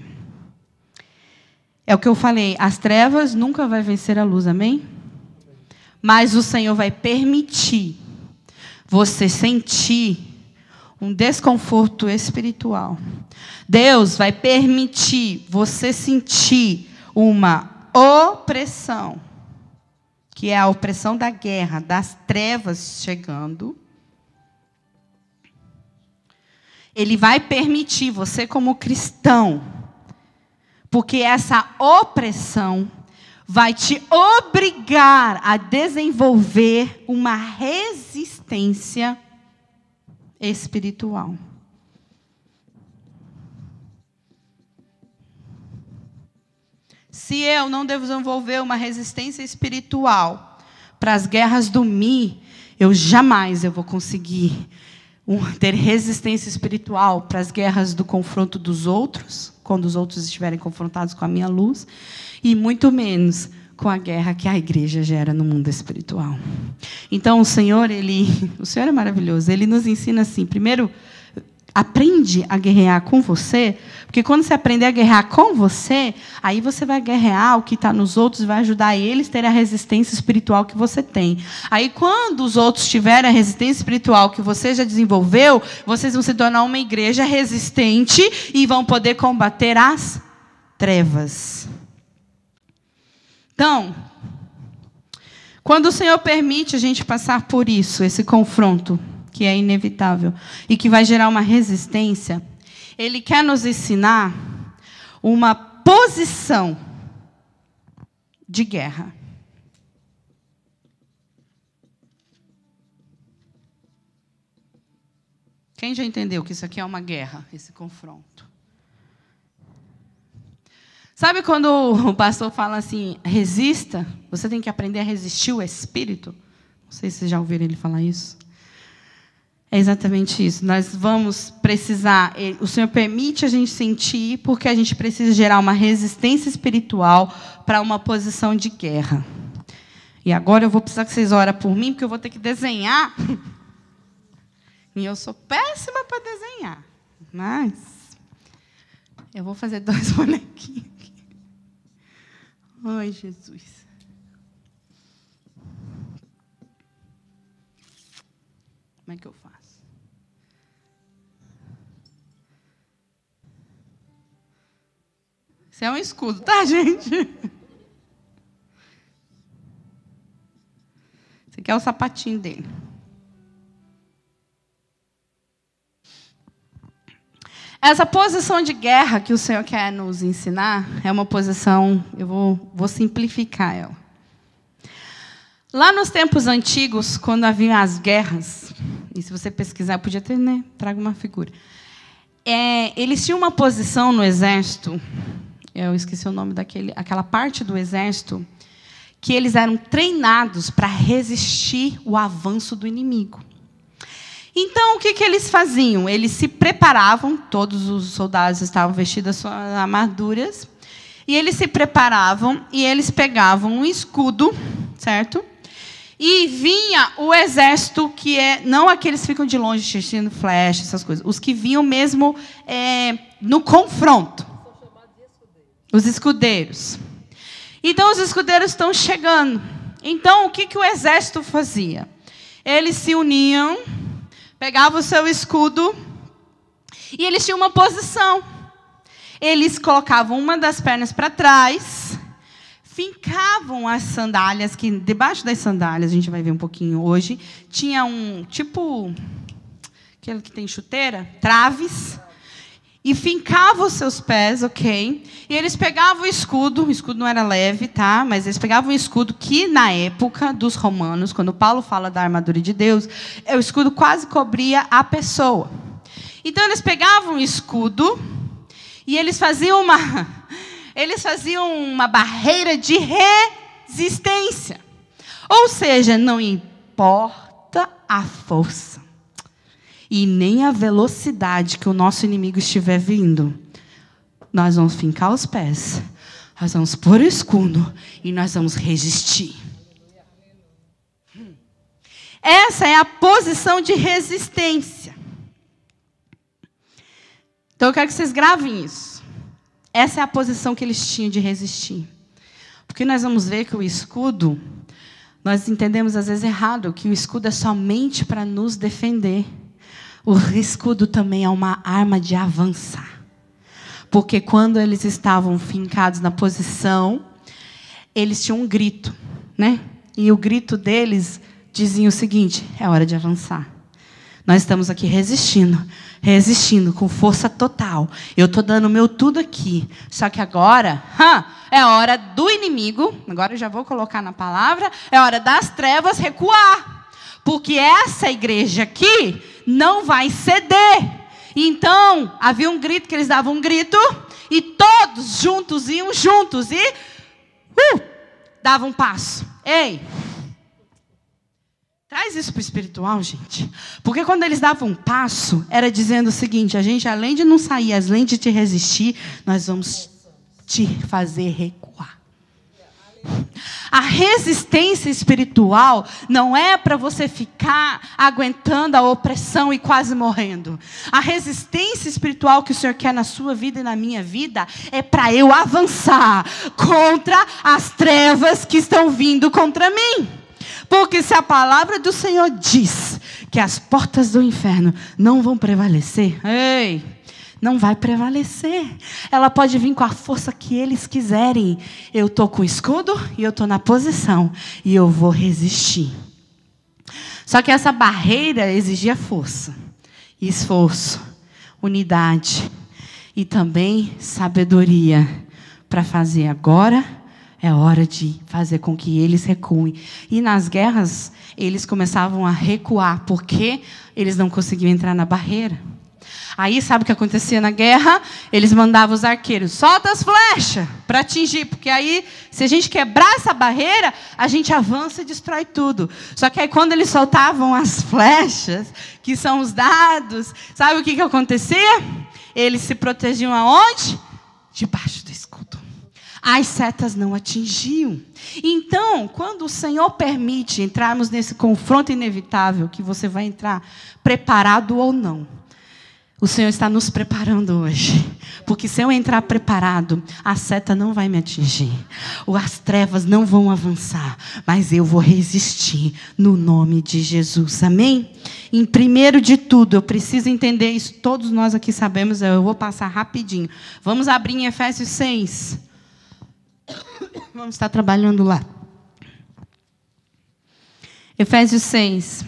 É o que eu falei, as trevas nunca vai vencer a luz, amém? Mas o Senhor vai permitir você sentir um desconforto espiritual. Deus vai permitir você sentir uma opressão, que é a opressão da guerra, das trevas chegando. Ele vai permitir você como cristão, porque essa opressão vai te obrigar a desenvolver uma resistência espiritual. Se eu não desenvolver uma resistência espiritual para as guerras do me, eu vou conseguir ter resistência espiritual para as guerras do confronto dos outros, quando os outros estiverem confrontados com a minha luz, e muito menos com a guerra que a igreja gera no mundo espiritual. Então, o Senhor é maravilhoso. Ele nos ensina assim, primeiro, aprende a guerrear com você, porque quando você aprender a guerrear com você, aí você vai guerrear o que está nos outros e vai ajudar eles a terem a resistência espiritual que você tem. Aí, quando os outros tiverem a resistência espiritual que você já desenvolveu, vocês vão se tornar uma igreja resistente e vão poder combater as trevas. Então, quando o Senhor permite a gente passar por isso, esse confronto, que é inevitável e que vai gerar uma resistência, Ele quer nos ensinar uma posição de guerra. Quem já entendeu que isso aqui é uma guerra, esse confronto? Sabe quando o pastor fala assim, resista, você tem que aprender a resistir o Espírito? Não sei se vocês já ouviram ele falar isso. É exatamente isso. Nós vamos precisar, o Senhor permite a gente sentir, porque a gente precisa gerar uma resistência espiritual para uma posição de guerra. E agora eu vou precisar que vocês orem por mim, porque eu vou ter que desenhar. E eu sou péssima para desenhar. Mas eu vou fazer 2 bonequinhos aqui. Ai, Jesus. Como é que eu faço? Isso é um escudo, tá, gente? Esse aqui é o sapatinho dele. Essa posição de guerra que o Senhor quer nos ensinar é uma posição, eu vou simplificar ela. Lá nos tempos antigos, quando haviam as guerras, e se você pesquisar, podia ter, né? Traga uma figura. Eles tinham uma posição no exército, eu esqueci o nome aquela parte do exército, que eles eram treinados para resistir o avanço do inimigo. Então, o que eles faziam? Eles se preparavam, todos os soldados estavam vestidos as suas armaduras, e eles se preparavam e eles pegavam um escudo, certo? E vinha o exército, que não aqueles que ficam de longe, xixindo flecha, essas coisas, os que vinham mesmo no confronto. Os escudeiros. Então, os escudeiros estão chegando. Então, o que o exército fazia? Eles se uniam, pegavam o seu escudo, e eles tinham uma posição. Eles colocavam uma das pernas para trás, fincavam as sandálias, que debaixo das sandálias, a gente vai ver um pouquinho hoje, tinha aquele que tem chuteira, traves, e fincavam os seus pés, ok? E eles pegavam o escudo não era leve, tá? Mas eles pegavam o escudo que, na época dos romanos, quando Paulo fala da armadura de Deus, o escudo quase cobria a pessoa. Então, eles pegavam o escudo e eles faziam uma barreira de resistência. Ou seja, não importa a força e nem a velocidade que o nosso inimigo estiver vindo, nós vamos fincar os pés, nós vamos pôr o escudo e nós vamos resistir. Essa é a posição de resistência. Então eu quero que vocês gravem isso. Essa é a posição que eles tinham de resistir. Porque nós vamos ver que o escudo, nós entendemos às vezes errado, que o escudo é somente para nos defender. O escudo também é uma arma de avançar. Porque quando eles estavam fincados na posição, eles tinham um grito, né? E o grito deles dizia o seguinte: é hora de avançar. Nós estamos aqui resistindo com força total. Eu estou dando o meu tudo aqui. Só que agora é hora do inimigo, agora eu já vou colocar na palavra, é hora das trevas recuar. Porque essa igreja aqui não vai ceder. Então, havia um grito, que eles davam um grito, e todos juntos iam juntos e davam um passo. Ei! Traz isso para o espiritual, gente. Porque quando eles davam um passo, era dizendo o seguinte: a gente, além de não sair, além de te resistir, nós vamos te fazer recuar. A resistência espiritual não é para você ficar aguentando a opressão e quase morrendo. A resistência espiritual que o Senhor quer na sua vida e na minha vida é para eu avançar contra as trevas que estão vindo contra mim. Porque se a palavra do Senhor diz que as portas do inferno não vão prevalecer, não vai prevalecer. Ela pode vir com a força que eles quiserem. Eu estou com o escudo e eu estou na posição. E eu vou resistir. Só que essa barreira exigia força, esforço, unidade e também sabedoria para fazer agora. É hora de fazer com que eles recuem. E nas guerras, eles começavam a recuar, porque eles não conseguiam entrar na barreira. Aí, sabe o que acontecia na guerra? Eles mandavam os arqueiros: solta as flechas para atingir. Porque aí, se a gente quebrar essa barreira, a gente avança e destrói tudo. Só que aí, quando eles soltavam as flechas, que são os dados, sabe o que acontecia? Eles se protegiam aonde? Debaixo do escudo. As setas não atingiam. Então, quando o Senhor permite entrarmos nesse confronto inevitável, que você vai entrar preparado ou não, o Senhor está nos preparando hoje. Porque se eu entrar preparado, a seta não vai me atingir. As trevas não vão avançar. Mas eu vou resistir no nome de Jesus. Amém? Em primeiro de tudo, eu preciso entender isso. Todos nós aqui sabemos, eu vou passar rapidinho. Vamos abrir em Efésios 6. Vamos estar trabalhando lá. Efésios 6.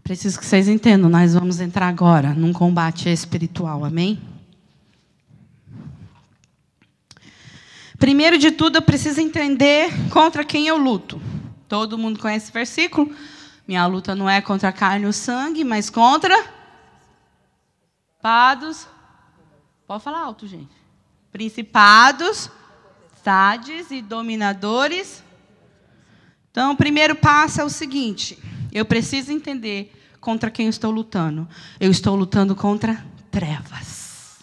Preciso que vocês entendam, nós vamos entrar agora num combate espiritual, amém? Primeiro de tudo, eu preciso entender contra quem eu luto. Todo mundo conhece esse versículo? Minha luta não é contra a carne ou sangue, mas contra principados. Pode falar alto, gente. Principados, potestades e dominadores. Então, o primeiro passo é o seguinte: eu preciso entender contra quem eu estou lutando. Eu estou lutando contra trevas.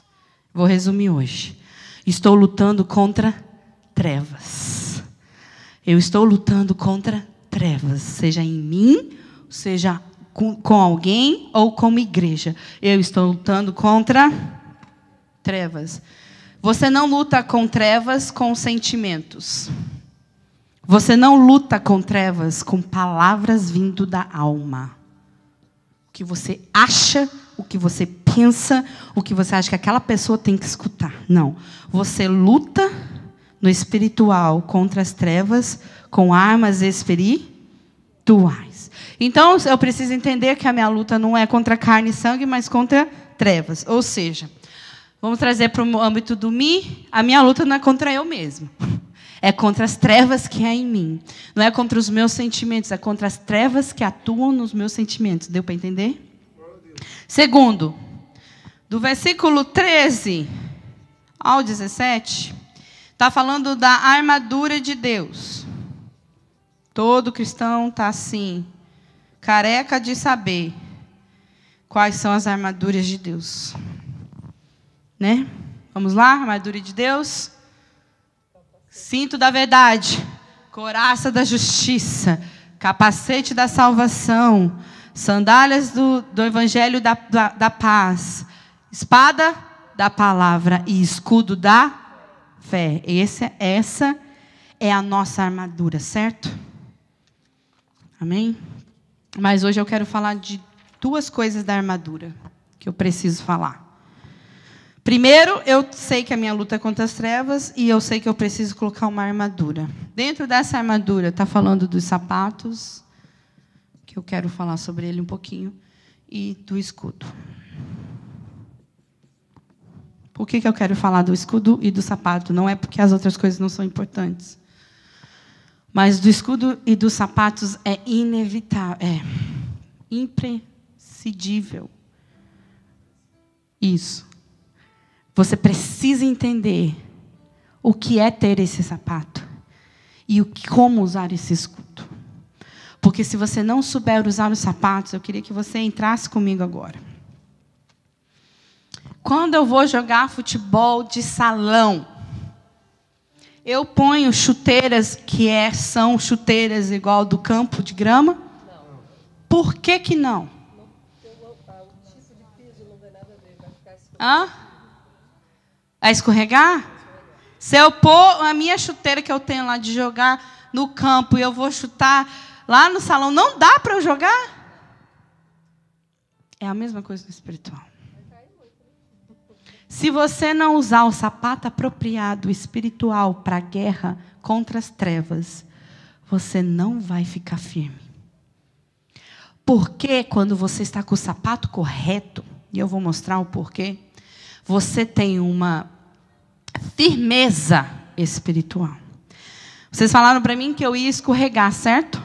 Vou resumir hoje. Estou lutando contra trevas. Eu estou lutando contra trevas, seja em mim, seja com alguém ou como igreja. Eu estou lutando contra trevas. Você não luta com trevas com sentimentos. Você não luta com trevas com palavras vindo da alma. O que você acha o que você pensa, o que você acha que aquela pessoa tem que escutar. Não. Você luta no espiritual contra as trevas com armas espirituais. Então, eu preciso entender que a minha luta não é contra carne e sangue, mas contra trevas. Ou seja, vamos trazer para o âmbito do mim, a minha luta não é contra eu mesmo. É contra as trevas que há em mim. Não é contra os meus sentimentos, é contra as trevas que atuam nos meus sentimentos. Deu para entender? Segundo, do versículo 13 ao 17, está falando da armadura de Deus. Todo cristão está assim, careca de saber quais são as armaduras de Deus. Né? Vamos lá? Armadura de Deus. Cinto da verdade, couraça da justiça, capacete da salvação, sandálias do evangelho da paz, espada da palavra e escudo da fé. Essa é a nossa armadura, certo? Amém? Mas hoje eu quero falar de duas coisas da armadura que eu preciso falar. Primeiro, eu sei que a minha luta é contra as trevas e eu sei que eu preciso colocar uma armadura. Dentro dessa armadura, está falando dos sapatos, que eu quero falar sobre ele um pouquinho, e do escudo. Por que eu quero falar do escudo e do sapato? Não é porque as outras coisas não são importantes. Mas do escudo e dos sapatos é inevitável, é imprescindível. Isso. Você precisa entender o que é ter esse sapato e como usar esse escudo. Porque se você não souber usar os sapatos, eu queria que você entrasse comigo agora. Quando eu vou jogar futebol de salão, eu ponho chuteiras que são chuteiras igual do campo de grama? Não. Por que que não? O tipo de piso não tem nada a ver, vai ficar escorregado. É escorregar? Se eu pôr a minha chuteira que eu tenho lá de jogar no campo e eu vou chutar lá no salão, não dá para eu jogar? É a mesma coisa no espiritual. Se você não usar o sapato apropriado espiritual para a guerra contra as trevas, você não vai ficar firme. Porque quando você está com o sapato correto, e eu vou mostrar o porquê, você tem uma firmeza espiritual. Vocês falaram para mim que eu ia escorregar, certo?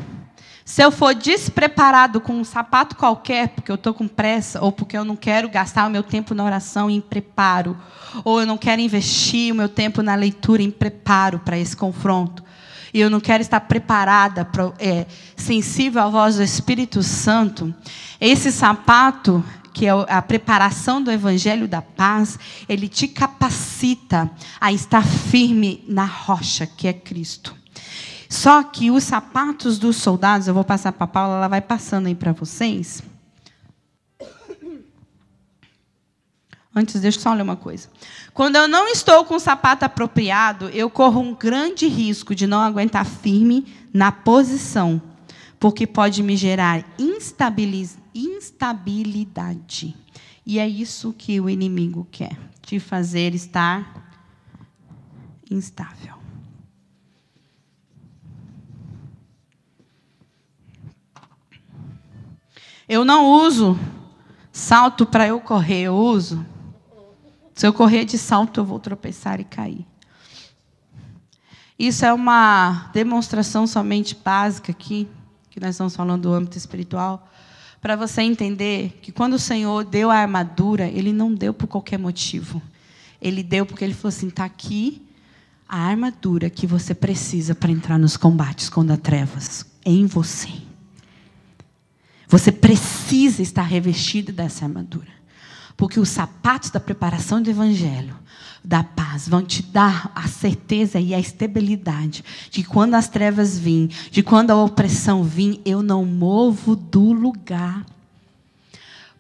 Se eu for despreparado com um sapato qualquer, porque eu estou com pressa, ou porque eu não quero gastar o meu tempo na oração em preparo, ou eu não quero investir o meu tempo na leitura em preparo para esse confronto, e eu não quero estar preparada, sensível à voz do Espírito Santo, esse sapato, que é a preparação do Evangelho da Paz, ele te capacita a estar firme na rocha, que é Cristo. Só que os sapatos dos soldados, eu vou passar para a Paula, ela vai passando aí para vocês. Antes, deixa eu só ler uma coisa. Quando eu não estou com o sapato apropriado, eu corro um grande risco de não aguentar firme na posição, porque pode me gerar instabilidade. E é isso que o inimigo quer, te fazer estar instável. Eu não uso salto para eu correr, eu uso. Se eu correr de salto, eu vou tropeçar e cair. Isso é uma demonstração somente básica aqui, que nós estamos falando do âmbito espiritual, para você entender que quando o Senhor deu a armadura, Ele não deu por qualquer motivo. Ele deu porque Ele falou assim, está aqui a armadura que você precisa para entrar nos combates contra trevas. É em você. Você precisa estar revestido dessa armadura. Porque os sapatos da preparação do Evangelho, da paz, vão te dar a certeza e a estabilidade de que quando as trevas virem, de quando a opressão vir, eu não movo do lugar.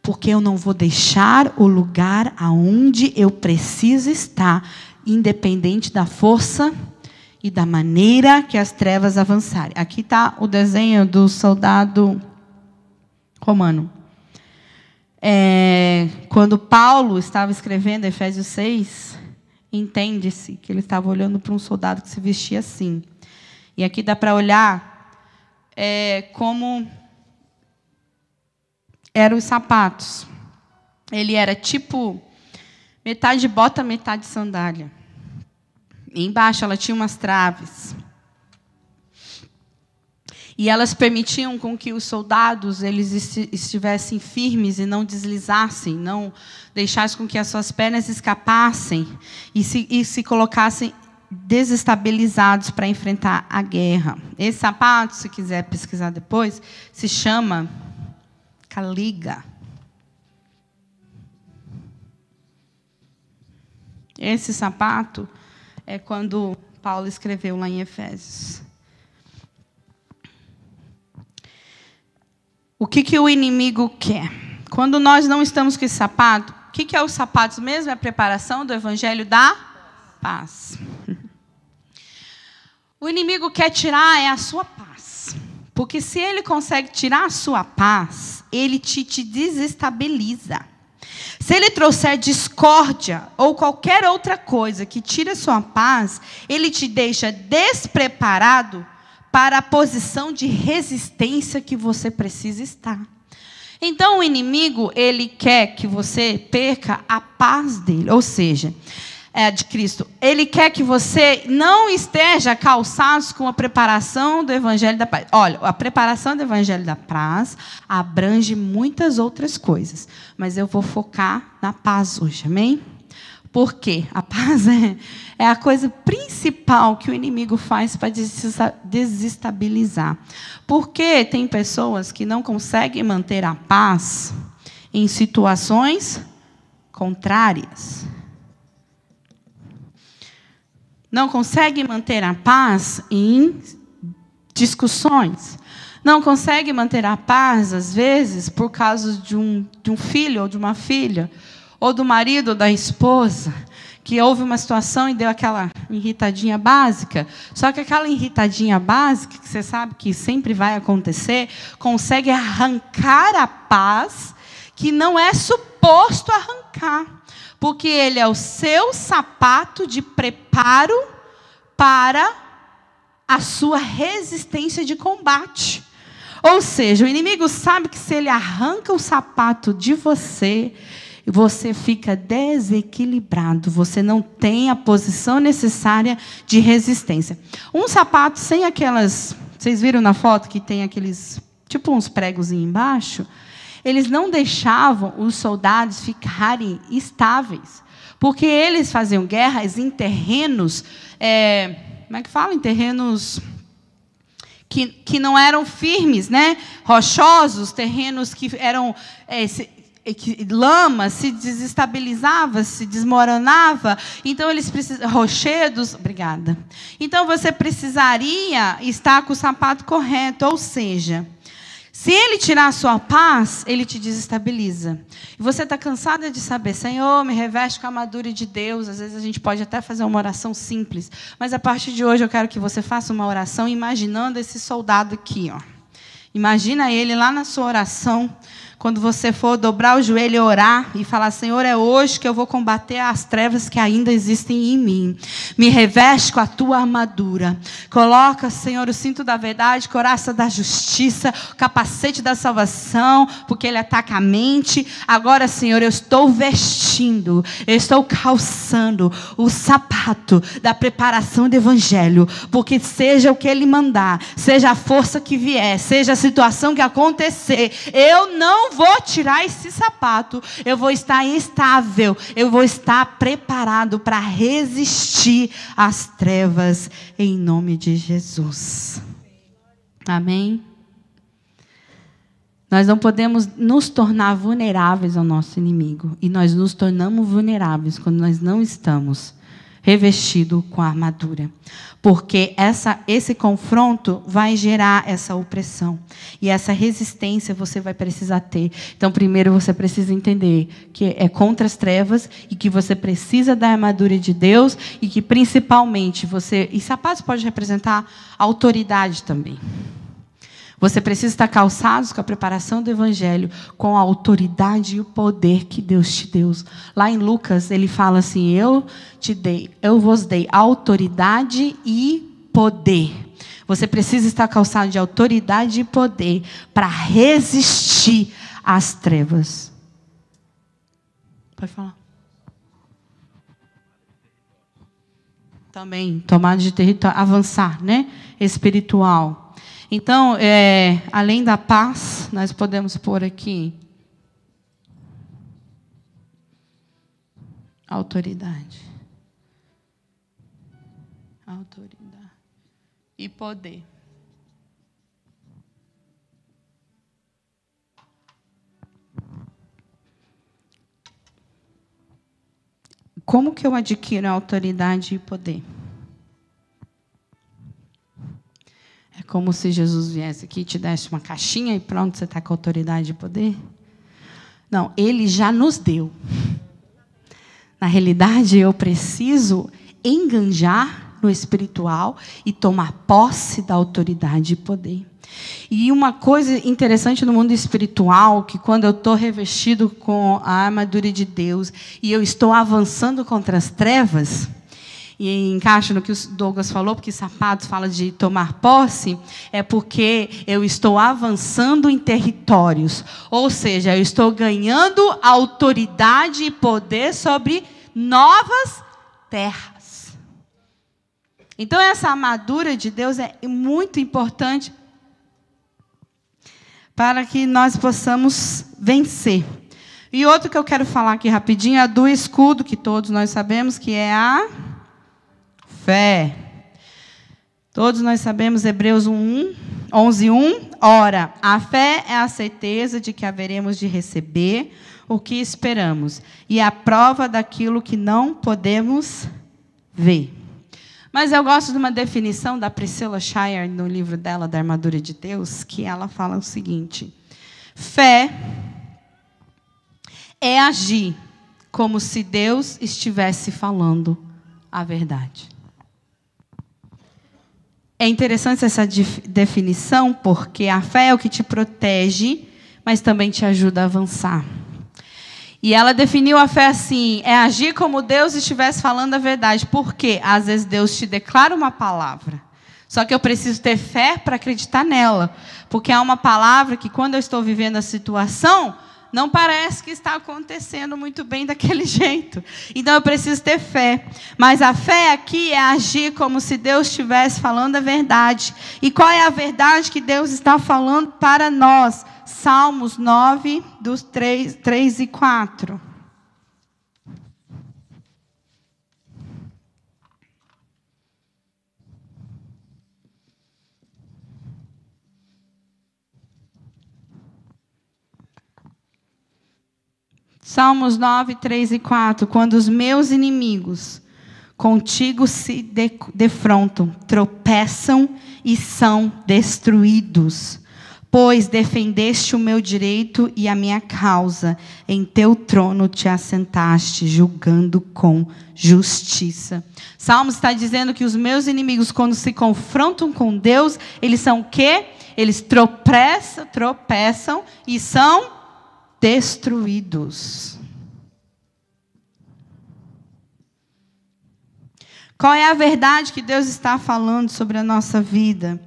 Porque eu não vou deixar o lugar aonde eu preciso estar, independente da força e da maneira que as trevas avançarem. Aqui está o desenho do soldado romano. Quando Paulo estava escrevendo Efésios 6, entende-se que ele estava olhando para um soldado que se vestia assim. E aqui dá para olhar como eram os sapatos. Ele era tipo metade bota, metade sandália. E embaixo ela tinha umas traves. E elas permitiam com que os soldados eles estivessem firmes e não deslizassem, não deixassem com que as suas pernas escapassem e se colocassem desestabilizados para enfrentar a guerra. Esse sapato, se quiser pesquisar depois, se chama caliga. Esse sapato é quando Paulo escreveu lá em Efésios. O que o inimigo quer? Quando nós não estamos com esse sapato, o que é os sapatos mesmo? É a preparação do evangelho da paz. O inimigo quer tirar a sua paz. Porque se ele consegue tirar a sua paz, ele te desestabiliza. Se ele trouxer discórdia ou qualquer outra coisa que tire a sua paz, ele te deixa despreparado para a posição de resistência que você precisa estar. Então, o inimigo, ele quer que você perca a paz dele, ou seja, de Cristo. Ele quer que você não esteja calçado com a preparação do Evangelho da Paz. Olha, a preparação do Evangelho da Paz abrange muitas outras coisas, mas eu vou focar na paz hoje, amém? Porque a paz é a coisa principal que o inimigo faz para desestabilizar. Porque tem pessoas que não conseguem manter a paz em situações contrárias. Não conseguem manter a paz em discussões. Não conseguem manter a paz, às vezes, por causa de um filho ou de uma filha, ou do marido ou da esposa, que houve uma situação e deu aquela irritadinha básica. Só que aquela irritadinha básica, que você sabe que sempre vai acontecer, consegue arrancar a paz que não é suposto arrancar. Porque ele é o seu sapato de preparo para a sua resistência de combate. Ou seja, o inimigo sabe que se ele arranca o sapato de você, você fica desequilibrado, você não tem a posição necessária de resistência. Um sapato sem aquelas... Vocês viram na foto que tem aqueles... tipo uns pregos embaixo? Eles não deixavam os soldados ficarem estáveis, porque eles faziam guerras em terrenos... como é que fala? Em terrenos... Que não eram firmes, né? Rochosos, terrenos que eram... lama se desestabilizava, se desmoronava. Então eles precisam rochedos, obrigada. Então você precisaria estar com o sapato correto, ou seja, se ele tirar a sua paz, ele te desestabiliza. E você está cansada de saber, Senhor, me reveste com a armadura de Deus. Às vezes a gente pode até fazer uma oração simples, mas a partir de hoje eu quero que você faça uma oração imaginando esse soldado aqui, ó. Imagina ele lá na sua oração. Quando você for dobrar o joelho e orar e falar, Senhor, é hoje que eu vou combater as trevas que ainda existem em mim. Me reveste com a tua armadura. Coloca, Senhor, o cinto da verdade, coraça da justiça, o capacete da salvação, porque ele ataca a mente. Agora, Senhor, eu estou vestindo, eu estou calçando o sapato da preparação do evangelho, porque seja o que ele mandar, seja a força que vier, seja a situação que acontecer, eu não vou tirar esse sapato, eu vou estar estável, eu vou estar preparado para resistir às trevas, em nome de Jesus. Amém? Nós não podemos nos tornar vulneráveis ao nosso inimigo, e nós nos tornamos vulneráveis quando nós não estamos revestidos com a armadura. Porque esse confronto vai gerar essa opressão. E essa resistência você vai precisar ter. Então, primeiro, você precisa entender que é contra as trevas e que você precisa da armadura de Deus e que, principalmente, você... E sapatos pode representar autoridade também. Você precisa estar calçados com a preparação do Evangelho, com a autoridade e o poder que Deus te deu. Lá em Lucas, ele fala assim, eu vos dei autoridade e poder. Você precisa estar calçado de autoridade e poder para resistir às trevas. Pode falar. Também, tomada de território, avançar, né? Espiritual. Então, além da paz, nós podemos pôr aqui autoridade. Autoridade. E poder. Como que eu adquiro autoridade e poder? É como se Jesus viesse aqui e te desse uma caixinha e pronto, você está com autoridade e poder? Não, Ele já nos deu. Na realidade, eu preciso enganjar no espiritual e tomar posse da autoridade e poder. E uma coisa interessante no mundo espiritual, que quando eu estou revestido com a armadura de Deus e eu estou avançando contra as trevas, e encaixa no que o Douglas falou, porque Sapatos fala de tomar posse, é porque eu estou avançando em territórios. Ou seja, eu estou ganhando autoridade e poder sobre novas terras. Então, essa armadura de Deus é muito importante para que nós possamos vencer. E outro que eu quero falar aqui rapidinho é do escudo, que todos nós sabemos que é a fé. Todos nós sabemos, Hebreus 11:1. Ora, a fé é a certeza de que haveremos de receber o que esperamos, e a prova daquilo que não podemos ver. Mas eu gosto de uma definição da Priscilla Shirer, no livro dela, da Armadura de Deus, que ela fala o seguinte: fé é agir como se Deus estivesse falando a verdade. É interessante essa definição, porque a fé é o que te protege, mas também te ajuda a avançar. E ela definiu a fé assim: é agir como Deus estivesse falando a verdade. Por quê? Às vezes Deus te declara uma palavra, só que eu preciso ter fé para acreditar nela. Porque é uma palavra que, quando eu estou vivendo a situação, não parece que está acontecendo muito bem daquele jeito. Então, eu preciso ter fé. Mas a fé aqui é agir como se Deus estivesse falando a verdade. E qual é a verdade que Deus está falando para nós? Salmos 9, dos 3 e 4. Salmos 9, 3 e 4. Quando os meus inimigos contigo se defrontam, tropeçam e são destruídos. Pois defendeste o meu direito e a minha causa. Em teu trono te assentaste, julgando com justiça. Salmos está dizendo que os meus inimigos, quando se confrontam com Deus, eles são o quê? Eles tropeçam e são destruídos. Qual é a verdade que Deus está falando sobre a nossa vida?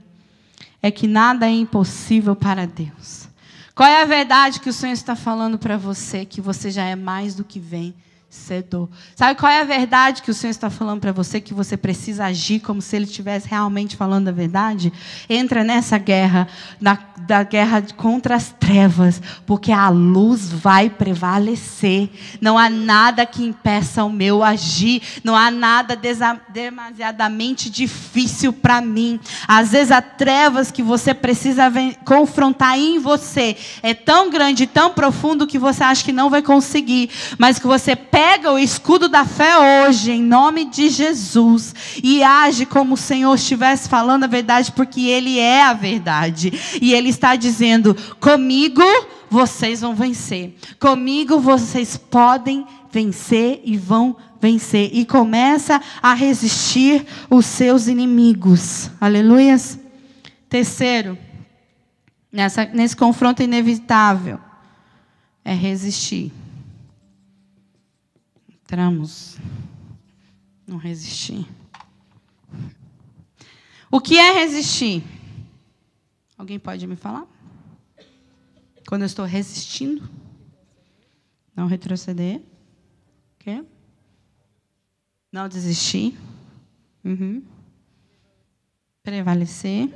É que nada é impossível para Deus. Qual é a verdade que o Senhor está falando para você? Que você já é mais do que vencedor. Sabe qual é a verdade que o Senhor está falando para você? Que você precisa agir como se Ele estivesse realmente falando a verdade? Entra nessa guerra, da guerra contra as trevas, porque a luz vai prevalecer. Não há nada que impeça o meu agir. Não há nada demasiadamente difícil para mim. Às vezes, as trevas que você precisa confrontar em você é tão grande, tão profundo, que você acha que não vai conseguir, mas que você pega o escudo da fé hoje, em nome de Jesus, e age como o Senhor estivesse falando a verdade, porque Ele é a verdade. E Ele está dizendo: comigo vocês vão vencer. Comigo vocês podem vencer e vão vencer. E começa a resistir os seus inimigos. Aleluias. Terceiro, nesse confronto inevitável, é resistir. Entramos, não resistir. O que é resistir? Alguém pode me falar? Quando eu estou resistindo, não retroceder. O quê? Não desistir. Prevalecer.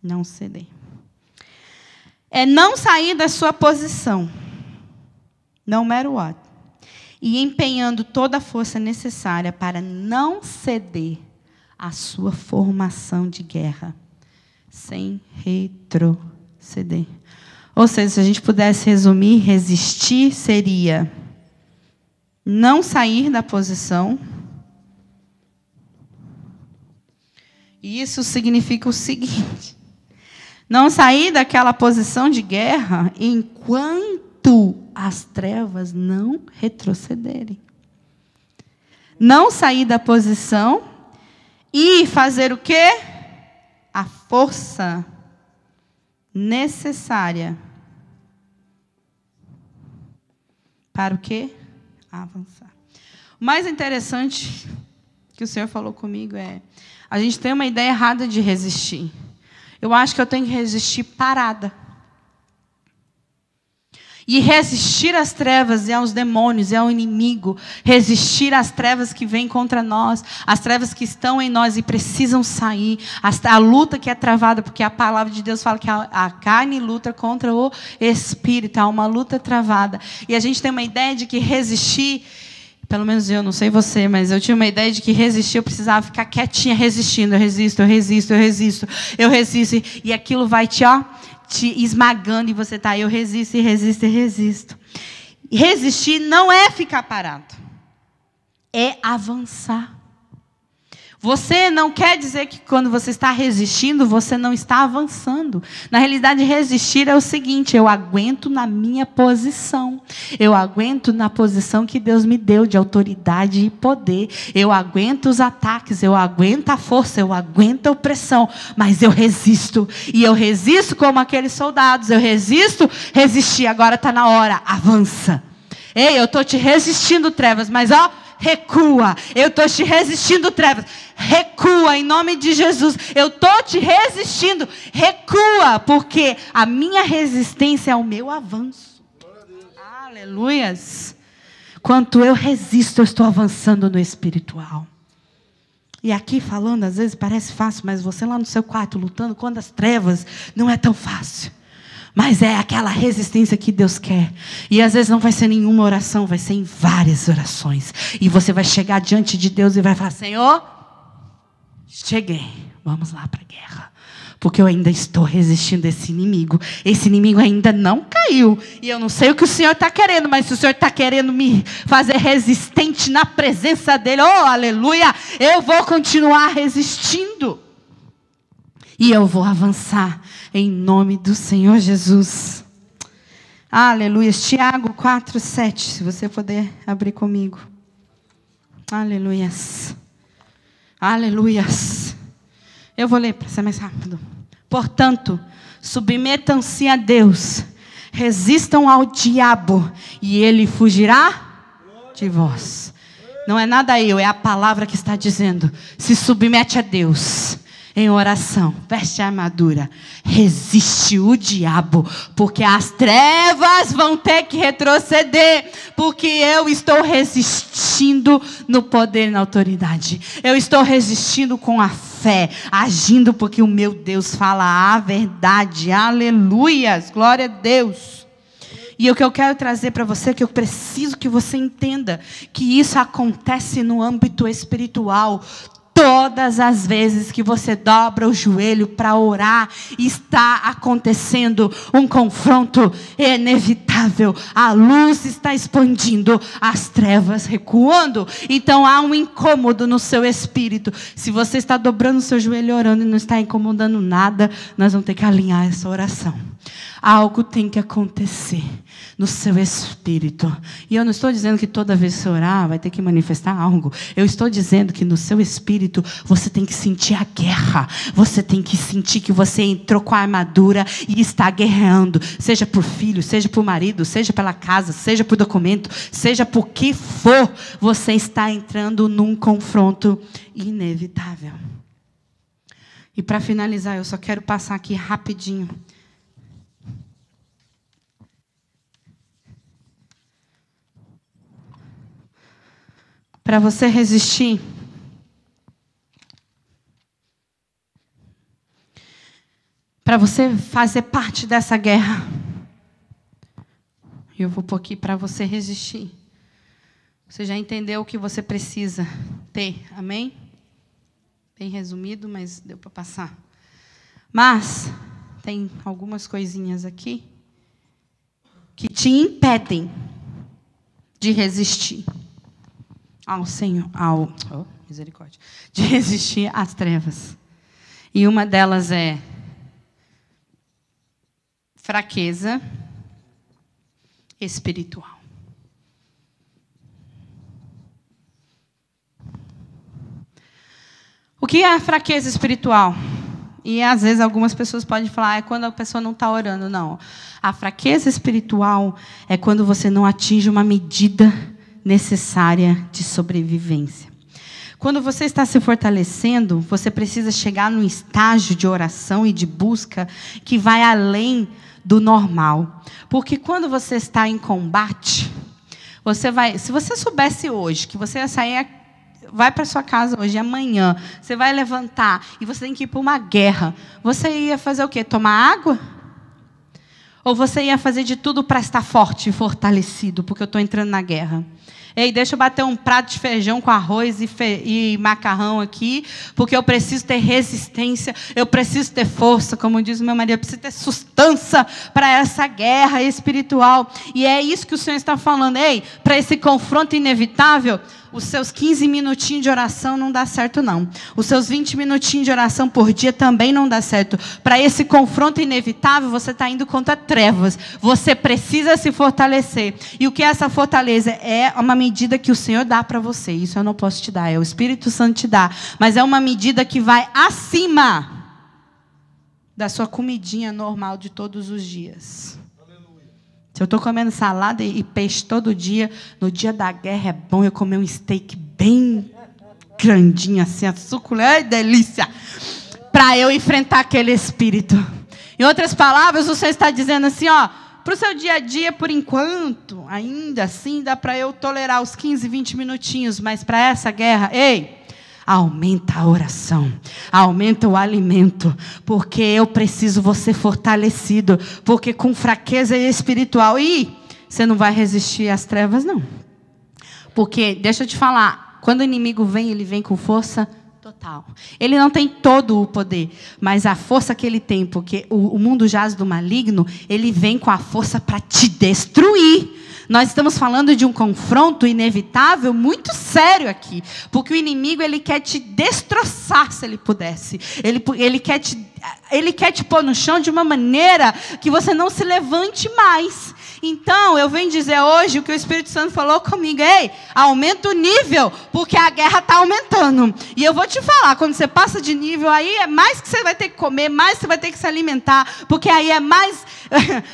Não ceder. É não sair da sua posição. No matter what. E empenhando toda a força necessária para não ceder à sua formação de guerra. Sem retroceder. Ou seja, se a gente pudesse resumir, resistir seria não sair da posição. E isso significa o seguinte: não sair daquela posição de guerra enquanto as trevas não retrocederem. Não sair da posição e fazer o quê? A força necessária para o quê? Avançar. O mais interessante que o Senhor falou comigo é: a gente tem uma ideia errada de resistir. Eu acho que eu tenho que resistir parada. E resistir às trevas e aos demônios e ao inimigo. Resistir às trevas que vêm contra nós. As trevas que estão em nós e precisam sair. A luta que é travada, porque a palavra de Deus fala que a carne luta contra o espírito. Há uma luta travada. E a gente tem uma ideia de que resistir... Pelo menos eu, não sei você, mas eu tinha uma ideia de que resistir, eu precisava ficar quietinha resistindo. Eu resisto. E aquilo vai te esmagando e você está, eu resisto. Resistir não é ficar parado. É avançar. Você não quer dizer que quando você está resistindo, você não está avançando. Na realidade, resistir é o seguinte: eu aguento na minha posição. Eu aguento na posição que Deus me deu de autoridade e poder. Eu aguento os ataques, eu aguento a força, eu aguento a opressão. Mas eu resisto. E eu resisto como aqueles soldados. Eu resistir. Agora está na hora. Avança. Ei, eu estou te resistindo, trevas, mas recua. Eu estou te resistindo, trevas. Recua, em nome de Jesus. Eu estou te resistindo. Recua, porque a minha resistência é o meu avanço. Aleluias. Quanto eu resisto, eu estou avançando no espiritual. E aqui falando, às vezes parece fácil, mas você lá no seu quarto lutando contra as trevas, não é tão fácil. Mas é aquela resistência que Deus quer. E às vezes não vai ser nenhuma oração, vai ser em várias orações. E você vai chegar diante de Deus e vai falar: Senhor, cheguei, vamos lá para a guerra. Porque eu ainda estou resistindo a esse inimigo. Esse inimigo ainda não caiu. E eu não sei o que o Senhor está querendo, mas se o Senhor está querendo me fazer resistente na presença dEle, oh, aleluia, eu vou continuar resistindo. E eu vou avançar em nome do Senhor Jesus. Aleluia. Tiago 4:7, se você puder abrir comigo. Aleluias. Aleluias. Eu vou ler para ser mais rápido. Portanto, submetam-se a Deus. Resistam ao diabo e ele fugirá de vós. Não é nada eu, é a palavra que está dizendo. Se submete a Deus. Em oração, veste a armadura, resiste o diabo, porque as trevas vão ter que retroceder, porque eu estou resistindo no poder e na autoridade. Eu estou resistindo com a fé, agindo porque o meu Deus fala a verdade. Aleluias, glória a Deus. E o que eu quero trazer para você, que eu preciso que você entenda, que isso acontece no âmbito espiritual. Todas as vezes que você dobra o joelho para orar, está acontecendo um confronto inevitável. A luz está expandindo, as trevas recuando. Então há um incômodo no seu espírito. Se você está dobrando o seu joelho orando e não está incomodando nada, nós vamos ter que alinhar essa oração. Algo tem que acontecer. no seu espírito. E eu não estou dizendo que toda vez que você orar vai ter que manifestar algo. Eu estou dizendo que no seu espírito você tem que sentir a guerra. Você tem que sentir que você entrou com a armadura e está guerreando. Seja por filho, seja por marido, seja pela casa, seja por documento, seja por que for. Você está entrando num confronto inevitável. E para finalizar, eu só quero passar aqui rapidinho. Para você resistir, para você fazer parte dessa guerra, eu vou pôr aqui para você resistir. Você já entendeu o que você precisa ter, amém? Bem resumido, mas deu para passar. Mas tem algumas coisinhas aqui que te impedem de resistir ao Senhor, misericórdia, de resistir às trevas. E uma delas é fraqueza espiritual. O que é a fraqueza espiritual? E às vezes algumas pessoas podem falar, é quando a pessoa não está orando. Não. A fraqueza espiritual é quando você não atinge uma medida necessária de sobrevivência. Quando você está se fortalecendo, você precisa chegar num estágio de oração e de busca que vai além do normal. Porque quando você está em combate, você vai... Se você soubesse hoje que você ia sair, vai para sua casa hoje, amanhã, você vai levantar e você tem que ir para uma guerra, você ia fazer o quê? Tomar água? Ou você ia fazer de tudo para estar forte e fortalecido, porque eu estou entrando na guerra? Ei, deixa eu bater um prato de feijão com arroz e macarrão aqui, porque eu preciso ter resistência, eu preciso ter força, como diz o meu marido, eu preciso ter sustância para essa guerra espiritual. E é isso que o Senhor está falando. Ei, para esse confronto inevitável, os seus 15 minutinhos de oração não dá certo, não. Os seus 20 minutinhos de oração por dia também não dá certo. Para esse confronto inevitável, você está indo contra trevas. Você precisa se fortalecer. E o que é essa fortaleza? É uma medida que o Senhor dá para você. Isso eu não posso te dar, é o Espírito Santo te dá. Mas é uma medida que vai acima da sua comidinha normal de todos os dias. Se eu estou comendo salada e peixe todo dia, no dia da guerra é bom eu comer um steak bem grandinho, assim, suculento, ai, delícia, para eu enfrentar aquele espírito. Em outras palavras, você está dizendo assim, ó, para o seu dia a dia, por enquanto, ainda assim, dá para eu tolerar os 15, 20 minutinhos, mas para essa guerra, ei, aumenta a oração, aumenta o alimento, porque eu preciso você fortalecido, porque com fraqueza espiritual, você não vai resistir às trevas, não. Porque, deixa eu te falar, quando o inimigo vem, ele vem com força total. Ele não tem todo o poder, mas a força que ele tem, porque o mundo jaz do maligno, ele vem com a força para te destruir. Nós estamos falando de um confronto inevitável muito sério aqui, porque o inimigo ele quer te destroçar se ele pudesse. Ele quer te pôr no chão de uma maneira que você não se levante mais. Então, eu venho dizer hoje o que o Espírito Santo falou comigo. Ei, aumenta o nível, porque a guerra está aumentando. E eu vou te falar, quando você passa de nível, aí é mais que você vai ter que comer, mais você vai ter que se alimentar, porque aí é mais,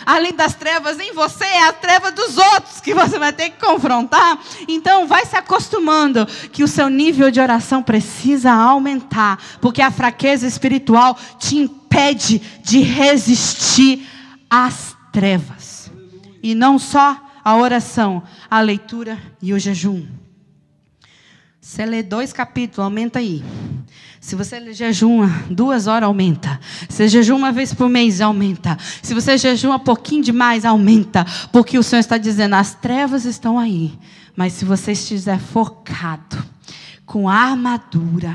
além das trevas em você, é a treva dos outros que você vai ter que confrontar. Então, vai se acostumando que o seu nível de oração precisa aumentar, porque a fraqueza espiritual te impede de resistir às trevas. E não só a oração, a leitura e o jejum. Você lê 2 capítulos, aumenta aí. Se você jejuma 2 horas, aumenta. Se você jejuma uma vez por mês, aumenta. Se você jejuma um pouquinho demais, aumenta. Porque o Senhor está dizendo, as trevas estão aí. Mas se você estiver focado, com a armadura,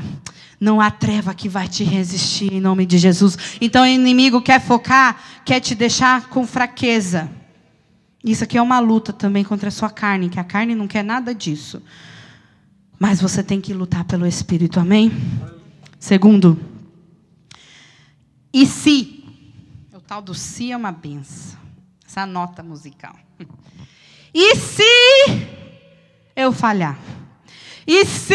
não há treva que vai te resistir em nome de Jesus. Então o inimigo quer focar, quer te deixar com fraqueza. Isso aqui é uma luta também contra a sua carne, que a carne não quer nada disso. Mas você tem que lutar pelo Espírito, amém? Segundo, e se? O tal do se é uma benção. Essa nota musical. E se eu falhar? E se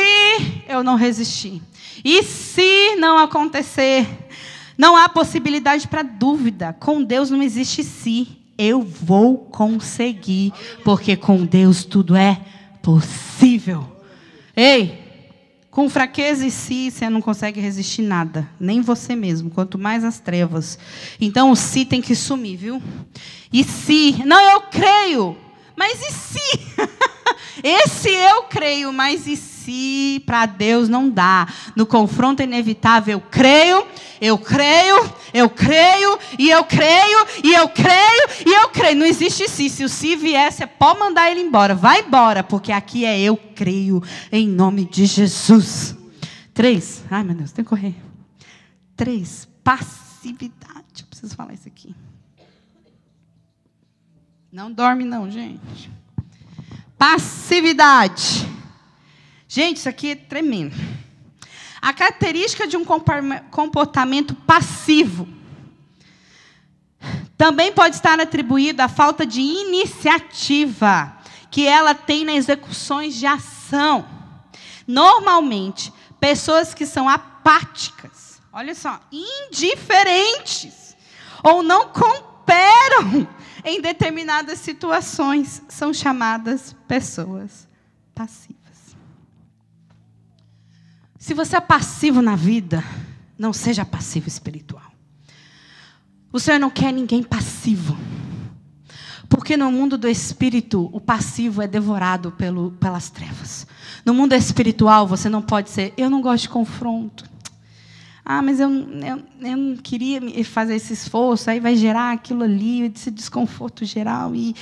eu não resistir? E se não acontecer? Não há possibilidade para dúvida. Com Deus não existe se. Eu vou conseguir, porque com Deus tudo é possível. Ei, com fraqueza e si, você não consegue resistir nada. Nem você mesmo, quanto mais as trevas. Então o si tem que sumir, viu? E se? Não, eu creio. Mas e se? Esse eu creio, mas e se para Deus não dá? No confronto inevitável, eu creio, eu creio, eu creio, e eu creio, e eu creio, e eu creio. Não existe se. Se o se vier, você pode mandar ele embora. Vai embora, porque aqui é eu creio, em nome de Jesus. 3. Ai, meu Deus, tem que correr. 3. Passividade. Eu preciso falar isso aqui. Não dorme não, gente. Passividade. Gente, isso aqui é tremendo. A característica de um comportamento passivo também pode estar atribuída à falta de iniciativa que ela tem nas execuções de ação. Normalmente, pessoas que são apáticas, olha só, indiferentes, ou não cooperam em determinadas situações, são chamadas pessoas passivas. Se você é passivo na vida, não seja passivo espiritual. O Senhor não quer ninguém passivo. Porque no mundo do espírito, o passivo é devorado pelas trevas. No mundo espiritual, você não pode ser, eu não gosto de confronto. Ah, mas eu não queria fazer esse esforço, aí vai gerar aquilo ali, esse desconforto geral, e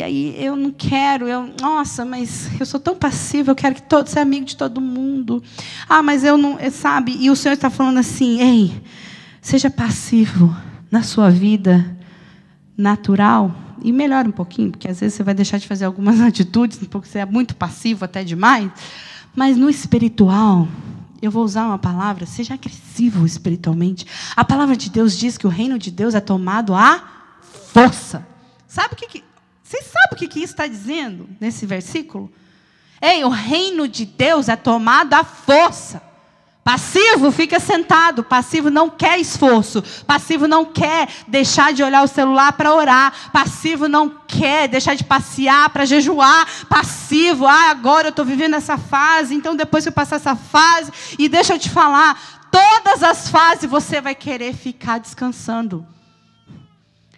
aí eu não quero, nossa, mas eu sou tão passiva, eu quero ser amigo de todo mundo. Ah, mas eu não, sabe, e o Senhor está falando assim, ei, seja passivo na sua vida natural, e melhora um pouquinho, porque às vezes você vai deixar de fazer algumas atitudes, porque você é muito passivo até demais, mas no espiritual, eu vou usar uma palavra, seja agressivo espiritualmente. A palavra de Deus diz que o reino de Deus é tomado à força. Vocês sabem o que isso está dizendo nesse versículo? Ei, o reino de Deus é tomado à força. Passivo fica sentado, passivo não quer esforço, passivo não quer deixar de olhar o celular para orar, passivo não quer deixar de passear para jejuar, passivo, agora eu estou vivendo essa fase, então depois que eu passar essa fase, e deixa eu te falar, todas as fases você vai querer ficar descansando.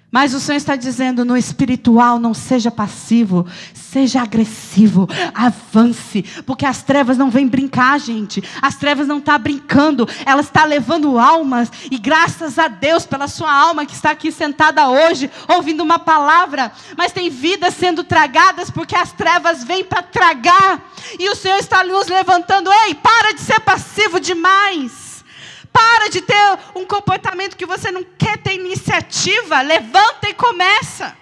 Mas o Senhor está dizendo, no espiritual, não seja passivo, seja agressivo, avance, porque as trevas não vêm brincar, gente. As trevas não estão brincando, ela está levando almas, e graças a Deus pela sua alma que está aqui sentada hoje, ouvindo uma palavra, mas tem vidas sendo tragadas, porque as trevas vêm para tragar, e o Senhor está nos levantando, ei, para de ser passivo demais. Para de ter um comportamento que você não quer ter iniciativa. Levanta e começa.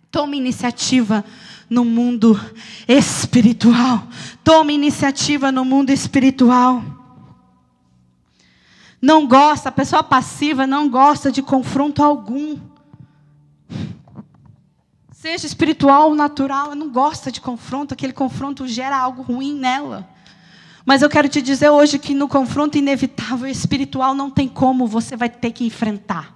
Tome iniciativa no mundo espiritual. Tome iniciativa no mundo espiritual. Não gosta, a pessoa passiva não gosta de confronto algum. Seja espiritual ou natural, ela não gosta de confronto. Aquele confronto gera algo ruim nela. Mas eu quero te dizer hoje que no confronto inevitável espiritual não tem como, você vai ter que enfrentar.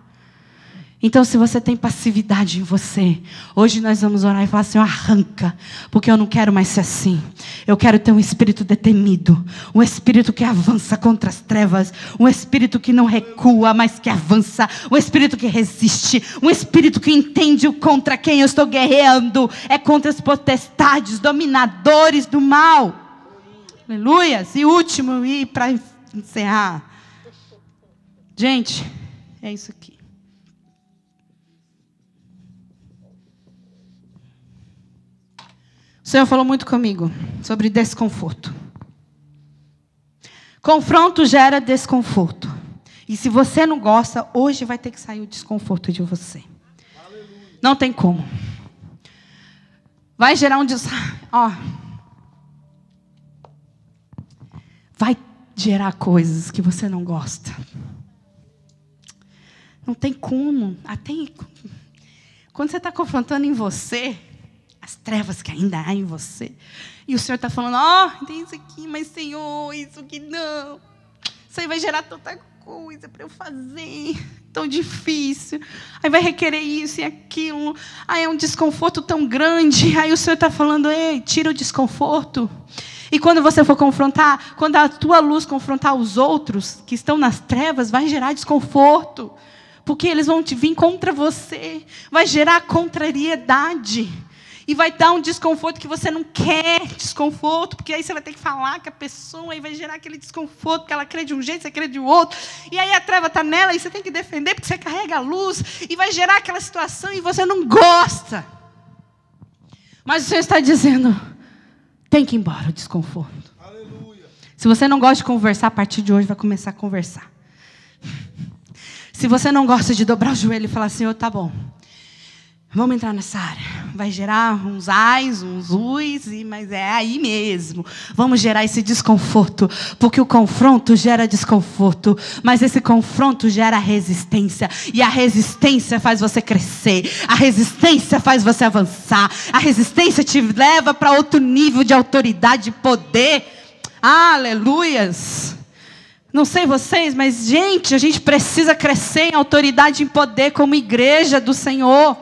Então, se você tem passividade em você, hoje nós vamos orar e falar assim, arranca, porque eu não quero mais ser assim. Eu quero ter um espírito detemido, um espírito que avança contra as trevas, um espírito que não recua, mas que avança, um espírito que resiste, um espírito que entende o contra quem eu estou guerreando, é contra as potestades, dominadores do mal. Aleluia. E último, e para encerrar. Gente, é isso aqui. O Senhor falou muito comigo sobre desconforto. Confronto gera desconforto. E se você não gosta, hoje vai ter que sair o desconforto de você. Não tem como. Vai gerar um vai gerar coisas que você não gosta. Não tem como. Quando você está confrontando em você as trevas que ainda há em você, e o Senhor está falando, tem isso aqui, mas Senhor, isso aqui não. Isso aí vai gerar tanta coisa para eu fazer, tão difícil. Aí vai requerer isso e aquilo. Aí é um desconforto tão grande. Aí o Senhor está falando, ei, tira o desconforto. E quando você for confrontar, quando a tua luz confrontar os outros que estão nas trevas, vai gerar desconforto. Porque eles vão vir contra você. Vai gerar contrariedade. E vai dar um desconforto que você não quer, desconforto, porque aí você vai ter que falar com a pessoa, e vai gerar aquele desconforto, porque ela crê de um jeito, você crê de outro, e aí a treva está nela, e você tem que defender, porque você carrega a luz, e vai gerar aquela situação, e você não gosta. Mas o Senhor está dizendo, tem que ir embora o desconforto. Aleluia. Se você não gosta de conversar, a partir de hoje vai começar a conversar. Se você não gosta de dobrar o joelho e falar, Senhor, tá bom, vamos entrar nessa área. Vai gerar uns ais, uns uis, mas é aí mesmo. Vamos gerar esse desconforto, porque o confronto gera desconforto, mas esse confronto gera resistência, e a resistência faz você crescer, a resistência faz você avançar, a resistência te leva para outro nível de autoridade e poder. Aleluias! Não sei vocês, mas gente, a gente precisa crescer em autoridade e em poder como igreja do Senhor.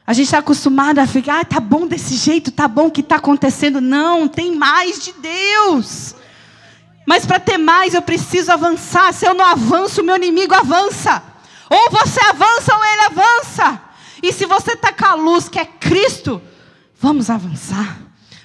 A gente está acostumado a ficar, tá bom desse jeito, tá bom o que está acontecendo. Não, tem mais de Deus. Mas para ter mais eu preciso avançar. Se eu não avanço, o meu inimigo avança. Ou você avança ou ele avança. E se você está com a luz que é Cristo, vamos avançar.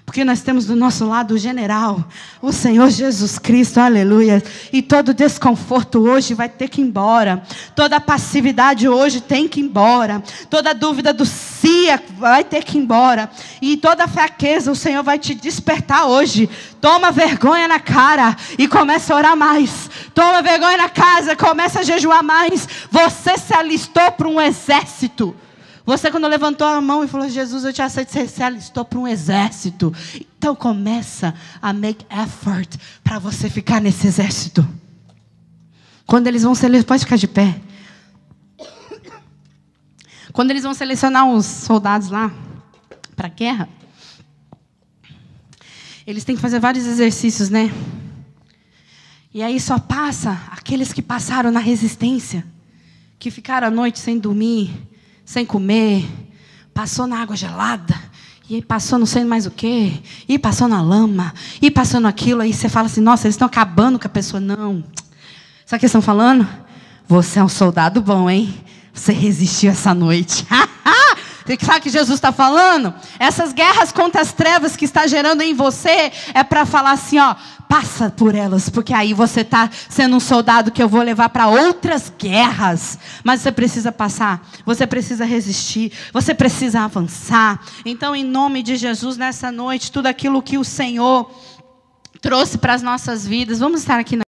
Porque nós temos do nosso lado o general, o Senhor Jesus Cristo, aleluia. E todo desconforto hoje vai ter que ir embora. Toda passividade hoje tem que ir embora. Toda dúvida do cia vai ter que ir embora. E toda fraqueza o Senhor vai te despertar hoje. Toma vergonha na cara e começa a orar mais. Toma vergonha na casa, começa a jejuar mais. Você se alistou para um exército. Você, quando levantou a mão e falou, Jesus, eu te aceito, você se alistou para um exército. Então começa a make effort para você ficar nesse exército. Quando eles vão selecionar, pode ficar de pé. Quando eles vão selecionar os soldados lá para a guerra, eles têm que fazer vários exercícios, né? E aí só passa aqueles que passaram na resistência, que ficaram a noite sem dormir, sem comer, passou na água gelada, e passou não sei mais o quê, e passou na lama, e passou naquilo, aí você fala assim, nossa, eles estão acabando com a pessoa. Não. Sabe o que eles estão falando? Você é um soldado bom, hein? Você resistiu essa noite. Sabe o que Jesus está falando? Essas guerras contra as trevas que está gerando em você, é para falar assim, ó, passa por elas, porque aí você está sendo um soldado que eu vou levar para outras guerras. Mas você precisa passar, você precisa resistir, você precisa avançar. Então, em nome de Jesus, nessa noite, tudo aquilo que o Senhor trouxe para as nossas vidas, vamos estar aqui na